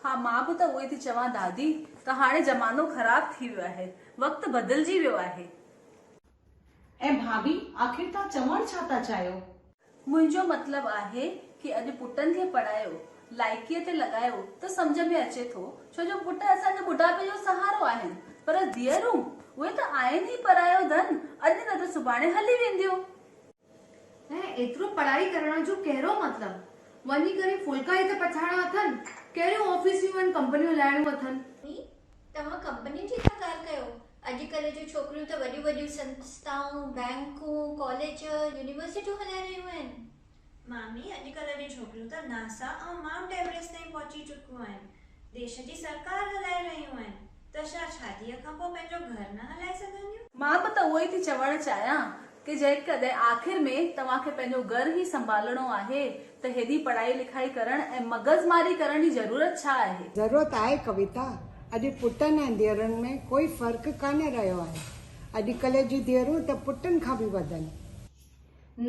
[SPEAKER 6] हाँ, मां बि त उहो ई थी चवां दादी त हाणे ज़मानो ख़राब थी वियो आहे, वक़्तु बदिलजी वियो आहे।
[SPEAKER 10] ऐं भाभी, आख़िर तव्हां चवण छा था चाहियो?
[SPEAKER 6] मुंहिंजो मतिलबु आहे कि अॼु पुटनि खे पढ़ायो, लाइकीअ ते लॻायो त सम्झ में अचे थो, छो जो पुट असांजे बुढ़ापे जो सहारो आहिनि, पर धीअरूं उहे त आहिनि ई परायो धन, अॼु न त सुभाणे हली वेंदियूं।
[SPEAKER 5] ऐं एतिरो पढ़ाई करण जो कहिड़ो मतिलबु? वञी करे फुल्का ई त पचाइणा अथनि, कहिड़ियूं ऑफिसियूं आहिनि, कंपनियूं हलाइणियूं अथनि।
[SPEAKER 11] तव्हां कंपनियुनि जी था ॻाल्हि कयो? अॼुकल्ह जूं छोकिरियूं त वॾियूं वॾियूं संस्थाऊं, बैंकूं, कॉलेज, यूनिवर्सिटियूं हलाए रहियूं आहिनि।
[SPEAKER 9] मामी, अॼुकल्ह जूं छोकिरियूं त नासा ऐं माउंट एवरेस्ट ताईं पहुची चुकियूं आहिनि। देश जी सरकार हलाए रहियूं आहिनि। त छा शादीअ खां पोइ पंहिंजो घर न हलाए सघंदियूं?
[SPEAKER 10] मां बि त उहो ई थी चवणु चाहियां कि जेकॾहिं आख़िर में तव्हांखे पंहिंजो घर ई संभालणो आहे त हेॾी पढ़ाई लिखाई करण ऐं मगज़मारी करण जी ज़रूरत छा आहे?
[SPEAKER 4] ज़रूरत आहे कविता। अॼु पुटनि ऐं धीअरुनि में कोई फ़र्क़ु कान रहियो आहे। अॼुकल्ह जी धीअरूं त पुटनि खां बि वधनि।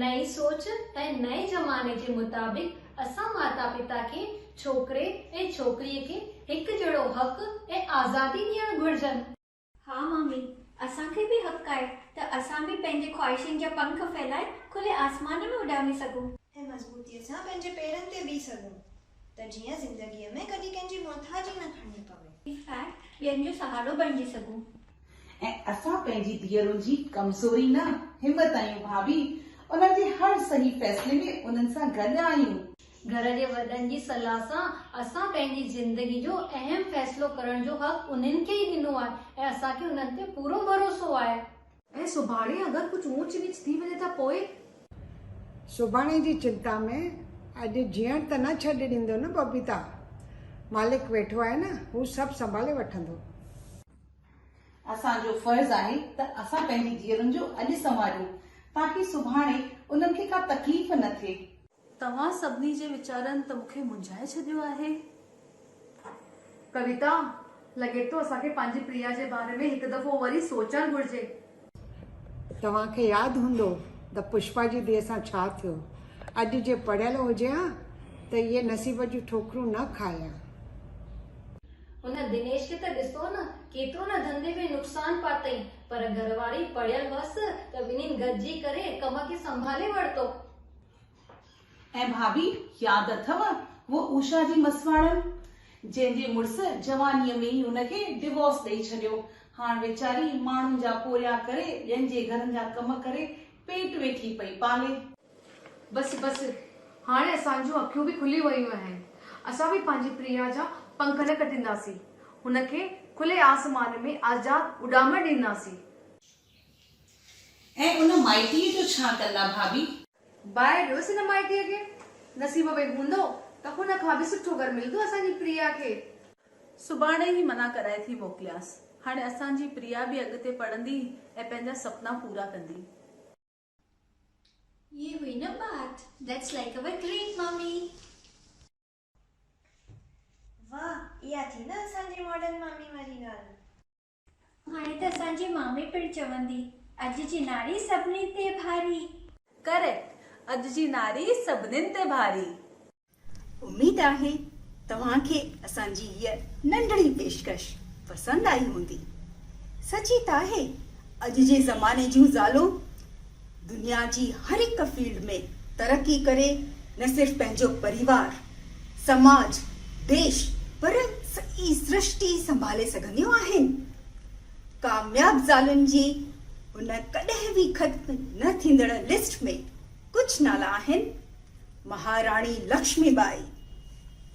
[SPEAKER 11] नई सोच ऐं नए ज़माने जे मुताबिक़ असां माता पिता खे छोकिरे ऐं छोकिरीअ खे हिकु जहिड़ो हक़ ऐं आज़ादी ॾियणु घुर्जनि। हा मम्मी, असांखे बि हक़ आहे त असां बि पंहिंजे ख्वाहिशुनि जा पंख फैलाए खुले आसमान में उॾामी सघूं
[SPEAKER 9] ऐं मज़बूतीअ सां पंहिंजे पेरनि ते बीह सघूं, त जीअं ज़िंदगीअ में कॾहिं कंहिंजी मोहताजी न खणणी पवे।
[SPEAKER 11] इनफैक्ट ॿियनि जो सहारो बणिजी सघूं।
[SPEAKER 10] ऐं असां पंहिंजी धीअरुनि जी कमज़ोरी न, हिमत आहियूं भाभी। उन्हनि जे हर सही फ़ैसिले में उन्हनि सां गॾु आहियूं।
[SPEAKER 11] घर जे वॾनि जी सलाह सां असां पंहिंजी ज़िंदगी जो अहम फ़ैसिलो करण जो हक़ उन्हनि खे ई ॾिनो आहे ऐं असांखे उन्हनि ते पूरो भरोसो आहे।
[SPEAKER 12] ऐं सुभाणे अगरि कुझु ऊच नीच थी वञे त पोइ?
[SPEAKER 4] सुभाणे जी चिंता में अॼु जीअण त न छॾे ॾींदो न बबीता। मालिक वेठो आहे न, हू सभु संभाले वठंदो।
[SPEAKER 10] असांजो फर्ज़ आहे त असां पंहिंजी धीअरुनि जो अॼु संभालियूं ताकि सुभाणे उन्हनि खे का तकलीफ़ न थिए।
[SPEAKER 12] तव्हां सभिनी जे वीचारनि त मूंखे मुंझाए छॾियो आहे। कविता, लॻे थो असांखे पंहिंजी प्रिया जे बारे में हिकु दफ़ो वरी सोचणु घुर्जे।
[SPEAKER 4] तव्हांखे यादि हूंदो त पुष्पा जी धीअ सां छा थियो। अॼु जे पढ़ियल हुजे हा त इहे नसीब जूं ठोकरूं न खाया।
[SPEAKER 11] हुन दिनेश खे त ॾिसो न, केतिरो न धंधे में नुक़सान पातई, पर घरवारी पढ़ियल हुअसि त ॿिन्हिनि गॾिजी करे कम खे संभाले वरितो।
[SPEAKER 10] ऐं भाभी, यादि अथव वो उषा जी मसवाड़न जंहिंजे मुड़ुस जवानीअ में ई हुनखे डिवोर्स ॾेई छॾियो। हाणे वीचारी माण्हुनि जा पोरिया करे, ॿियनि जे घरनि जा कम करे पेट वेठी पई पाले।
[SPEAKER 12] बसि बसि, हाणे असांजूं अखियूं बि खुली वयूं आहिनि। असां बि पंहिंजी प्रिया जा पंख न कटींदासीं, हुनखे खुले आसमान में आज़ाद उॾामण ॾींदासीं।
[SPEAKER 10] ऐं उन माइटीअ जो छा कंदा भाभी?
[SPEAKER 12] ॿाहिरि ॾियोसि न माइटीअ खे, नसीब में हूंदो त हुन खां बि सुठो घर मिलंदो असांजी प्रिया खे।
[SPEAKER 10] सुभाणे ई मना कराए थी मोकिलियासि। हाणे असांजी प्रिया बि अॻिते पढ़ंदी ऐं पंहिंजा सपना पूरा कंदी।
[SPEAKER 11] ये हुई न बात। That's like our great mommy.
[SPEAKER 9] वाह, इहा थी न असांजी मॉडर्न मामी वारी ॻाल्हि।
[SPEAKER 11] हाणे त असांजी मामी पिणु चवंदी, अॼु जी नारी सभिनी ते भारी।
[SPEAKER 10] करेक्ट, अॼु जी नारी सभिनीनि ते भारी।
[SPEAKER 8] उम्मीद आहे तव्हांखे असांजी हीअ नंढड़ी पेशकश पसंदि आई हूंदी। सची त आहे, अॼु जे ज़माने जूं ज़ालूं दुनिया जी हर हिकु फील्ड में तरक़ी करे न सिर्फ़ पंहिंजो परिवार, समाज, देश, पर सॼी सृष्टि संभाले सघंदियूं आहिनि। कामयाब ज़ालुनि जी हुन कॾहिं बि ख़त्म न थींदड़ लिस्ट में कुछ नाला आहिनि। महाराणी Lakshmibai,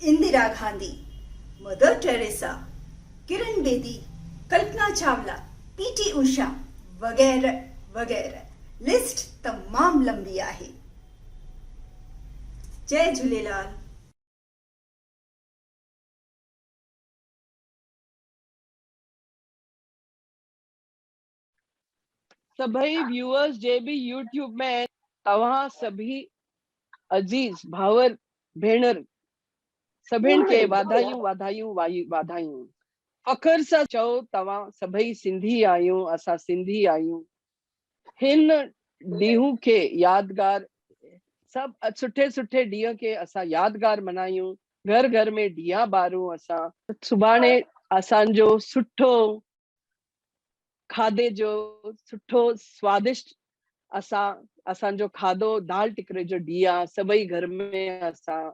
[SPEAKER 8] Indira Gandhi, mother Teresa, Kiran Bedi, Kalpana Chawla, PT Usha वगैरह वगैरह। लिस्ट तमाम लंबी आहे। जय झूलेलाल।
[SPEAKER 1] सभई व्यूअर्स जे भी यूट्यूब में तव्हां सभी अजीज भावर भेणर सभिनि खे वाधायूं वाधायूं वाधायूं। फ़ख्र सां चओ तव्हां सभई सिंधी आहियूं, असां सिंधी आहियूं। हिन ॾींहं खे यादगार, सभु सुठे सुठे ॾींहं खे असां यादगार मनायूं, घर घर में ॾीया ॿारूं। असां सुभाणे असांजो सुठो खाधे जो सुठो स्वादिष्ट असांजो खाधो दाल टिकरे जो ॾींहुं आहे। सभई घर में असां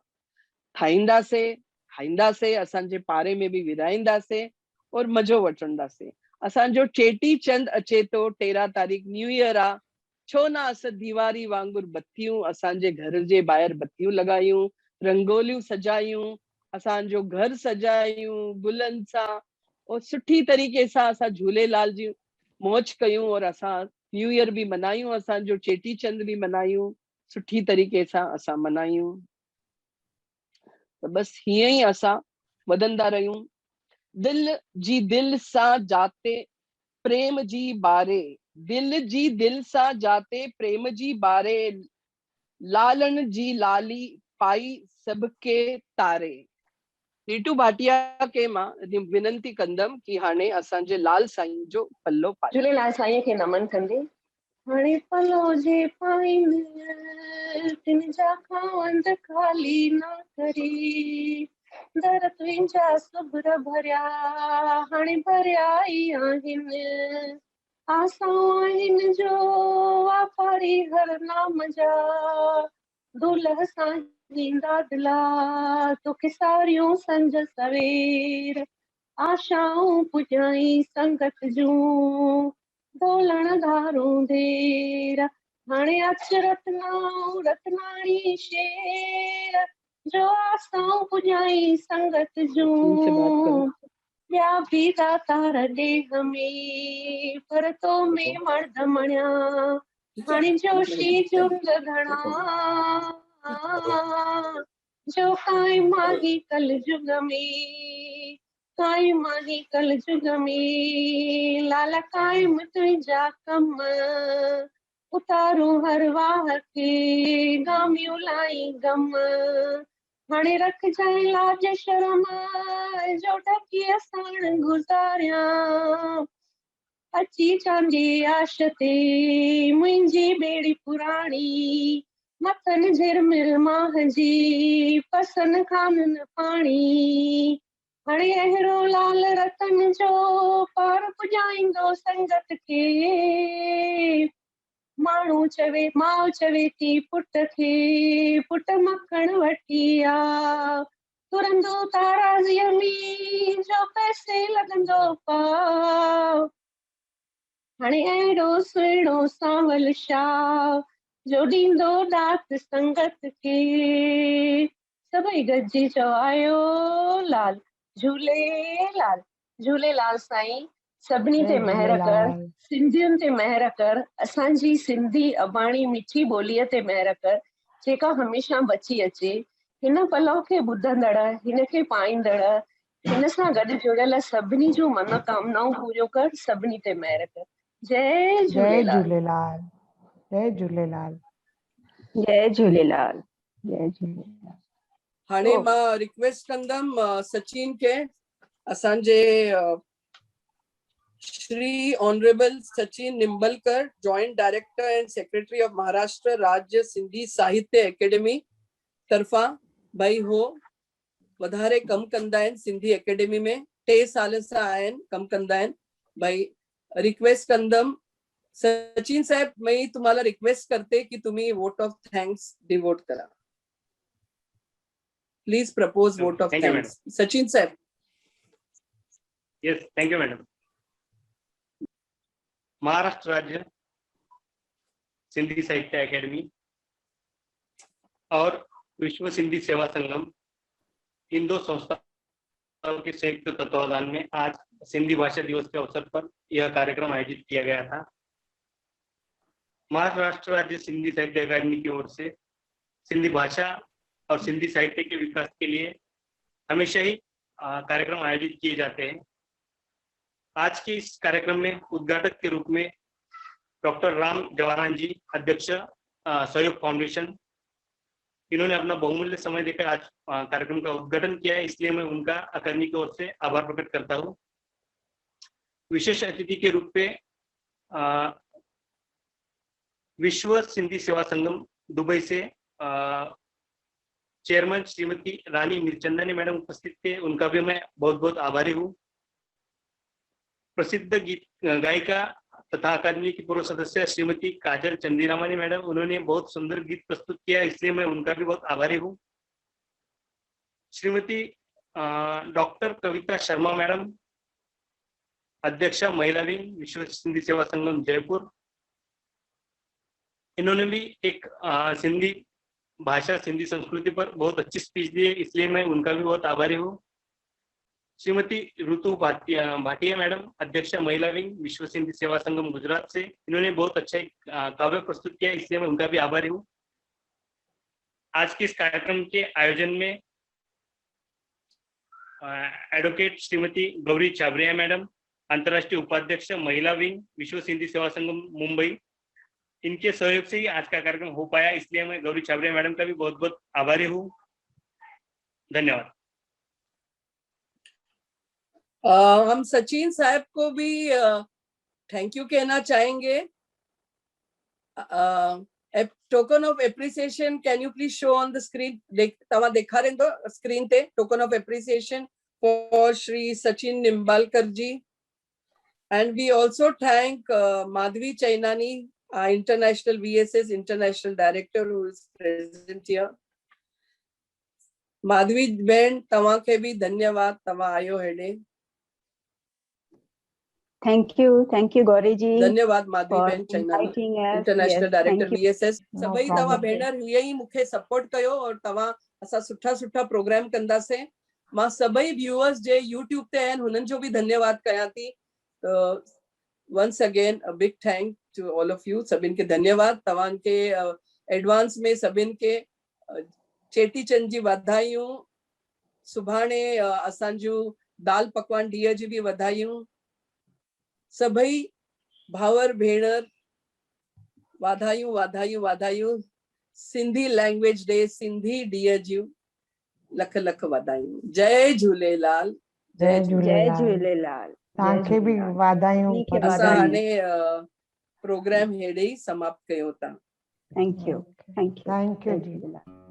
[SPEAKER 1] ठाहींदासीं, खाईंदासीं, असांजे पारे में बि विराईंदासीं और मज़ो वठंदासीं। असांजो चेटी चंद अचे थो 13 तारीख़, न्यू ईयर आहे। छो न असां दीवारी वांगुर बत्तियूं असांजे घर जे ॿाहिरि बत्तियूं लॻायूं, रंगोलियूं सजायूं, असांजो घर सजायूं गुलनि सां और सुठी तरीक़े सां असां झूलेलाल जी मौज कयूं और असां न्यू ईयर भी मनायूं, असां जो चेटी चंद भी मनायूं, सुठी तरीक़े सां असां मनायूं। त बस हीअं ई असां वधंदा रहियूं। दिल जी दिल सां जाते प्रेम जी बारे, दिल जी दिल सां जाते प्रेम जी बारे, लालन जी लाली पाई सबके तारे। नीटू भाटिया के मां विनंती कंदम कि हाणे असांजे लाल साईं जो पल्लो पाए।
[SPEAKER 7] झूलेलाल साईं खे नमन कंदे हाणे पलो जे पाइन तिन जा खावंद खाली न करी, दर तुंहिंजा सुबुर भरिया हाणे भरिया ई आहिनि, आसां आहिनि जो वापारी हर नाम जा, दुलह सां ईंदा दिला तोखे सारियूं संज सवेर, आशाऊं पुॼाई संगत जूं दोलण धारूं देर, हाणे अच रत्नाणी शेर जो आसाऊं पुॼाई संगत जूं, ॿिया बि दातार ॾेह में पर तो में मर्द मणिया, हाणे जोशी जुंग घणा जो काई माही कल जुग में, काई माही कल जुग में, लाला कायम तुंहिंजा कम उतारूं हर वाह खे गामियूं लाई गम, हाणे रखजांइ लाज शर्म जो ढकीअ साण गुज़ारियां, अची चांदी आश ते मुंहिंजी ॿेड़ी पुराणी, मथन झिरमिर माह जी पसन खानन पाणी, हाणे अहिड़ो लाल रतन जो पार पुॼाईंदो संगत खे, माण्हू चवे माउ चवे थी पुट खे पुट मखण वठी आ, तुरंदो ताराज़ीअ में जो पैसे लॻंदो पाव, हाणे अहिड़ो सुहिणो सांवल शाह जो ॾींदो ॾात संगत खे, सभई गॾिजी चओ आयो लाल झूलेलाल। झूलेलाल साईं सभिनी ते
[SPEAKER 4] जय
[SPEAKER 7] महिर कर,
[SPEAKER 4] झूलेलाल।
[SPEAKER 7] सिंधियुनि ते महिर कर, असांजी सिंधी अबाणी मिठी ॿोलीअ ते महिर कर, जेका हमेशह बची अचे, हिन पलव खे ॿुधंदड़, हिन खे पाईंदड़, हिन सां गॾु जुड़ियल सभिनी जूं मनोकामनाऊं पूरियूं कर, सभिनी ते महिर कर। जय
[SPEAKER 4] जय
[SPEAKER 7] झूलेलाल।
[SPEAKER 4] झूलेलाल। जय झूलेलाल।
[SPEAKER 3] जय झूलेलाल। जय झूलेलाल।
[SPEAKER 1] हाणे मां रिक्वेस्ट कंदम सचिन के, असांजे Shri honourable Sachin Nimbalkar, joint director and secretary of Maharashtra राज्य सिंधी साहित्य एकेडमी तरफा, भाई हो वधारे कम कंदा आहिनि सिंधी एकेडमी में, 3 साल सां आहिनि कम कंदा आहिनि। भाई रिक्वेस्ट कंदम सचिन साहेब, मैं तुम्हाला रिक्वेस्ट करते कि तुम्ही वोट ऑफ थँक्स डिवोट करा। Please propose vote of thanks. Sachin साहेब।
[SPEAKER 13] Yes, thank you madam. Maharashtra राज्य सिंधी साहित्य एकेडमी और विश्व सिंधी सेवा संगम, इन दो संस्थाओं के संयुक्त तत्वावधान में आज सिंधी भाषा दिवस के अवसर पर यह कार्यक्रम आयोजित किया गया था। महाराष्ट्र राज्य सिंधी साहित्य अकादमी की ओर से सिंधी भाषा और सिंधी साहित्य के विकास के लिए हमेशा ही कार्यक्रम आयोजित किए जाते हैं। आज के इस कार्यक्रम में उद्घाटक के रूप में डॉक्टर राम जवाहरान जी, अध्यक्ष सहयोग फाउंडेशन, इन्होंने अपना बहुमूल्य समय देकर आज कार्यक्रम का उद्घाटन किया है, इसलिए मैं उनका अकादमी की ओर से आभार प्रकट करता हूं। विशेष अतिथि के रूप में विश्व सिंधी सेवा संगम दुबई से चेयरमैन श्रीमती रानी मीरचंदानी मैडम उपस्थित थे, उनका भी मैं बहुत बहुत आभारी हूँ। प्रसिद्ध गीत गायिका तथा अकादमी की पूर्व सदस्य श्रीमती काजल चंदीरामानी मैडम, उन्होंने बहुत सुंदर गीत प्रस्तुत किया, इसलिए मैं उनका भी बहुत आभारी हूँ। श्रीमती डॉक्टर कविता शर्मा मैडम, अध्यक्षा महिला विंग विश्व सिंधी सेवा संगम जयपुर, इन्होंने भी एक सिंधी भाषा सिंधी संस्कृति पर बहुत अच्छी स्पीच दी है, इसलिए मैं उनका भी बहुत आभारी हूँ। श्रीमती ऋतु भाटिया मैडम, अध्यक्ष महिला विंग विश्व सिंधी सेवा संगम गुजरात से, इन्होंने बहुत अच्छा एक काव्य प्रस्तुत किया, इसलिए मैं उनका भी आभारी हूँ। आज के इस कार्यक्रम के आयोजन में एडवोकेट श्रीमती गौरी छाबरिया मैडम, अंतर्राष्ट्रीय उपाध्यक्ष महिला विंग विश्व सिंधी सेवा संगम मुंबई, इनके सहयोग से ही आज का कार्यक्रम हो पाया, इसलिए मैं गौरी छाबरिया मैडम का भी बहुत बहुत आभारी हूँ। धन्यवाद।
[SPEAKER 1] हम सचिन साहब को भी थैंक यू कहना चाहेंगे। Token of appreciation can you please show on the screen? तवा देखा रहे तो स्क्रीन ते token of appreciation for Shri Sachin Nimbalkar ji. And we also thank Madhavi Chainani, international VSS international director who is present here. Madhavi ben तवा के भी धन्यवाद, तवा आयो हेडे।
[SPEAKER 3] Thank you Gauri ji.
[SPEAKER 1] धन्यवाद Madhavi ben Chainani, international director VSS। सभई तवा भेनर हुए ही मुखे सपोर्ट कयो और तवा असा सुठा सुठा प्रोग्राम कंदा से। मां सभई व्यूअर्स जे YouTube ते आहिनि हुननि जो भी धन्यवाद कयां थी। Once again a big thank to all of you. सभिनि के धन्यवाद। तव्हां के एडवांस में सभिनि के चेटीचंड जी वाधायूं। सुभाणे असांजो दाल पकवान ॾींहं जी भी वाधायूं। सभई भावर भेणर वाधायूं वाधायूं वाधायूं। सिंधी लैंग्वेज डे, सिंधी ॾींहं जूं लख लख वाधायूं। जय झूलेलाल।
[SPEAKER 4] जय
[SPEAKER 3] जय
[SPEAKER 4] झूलेलाल।
[SPEAKER 3] झूलेलाल।
[SPEAKER 4] तव्हांखे बि वाधायूं।
[SPEAKER 1] असां हाणे प्रोग्राम हेॾे ई समाप्त कयूं था।
[SPEAKER 3] Thank you
[SPEAKER 4] thank U
[SPEAKER 3] Jay
[SPEAKER 4] ji.
[SPEAKER 3] Jhulelal.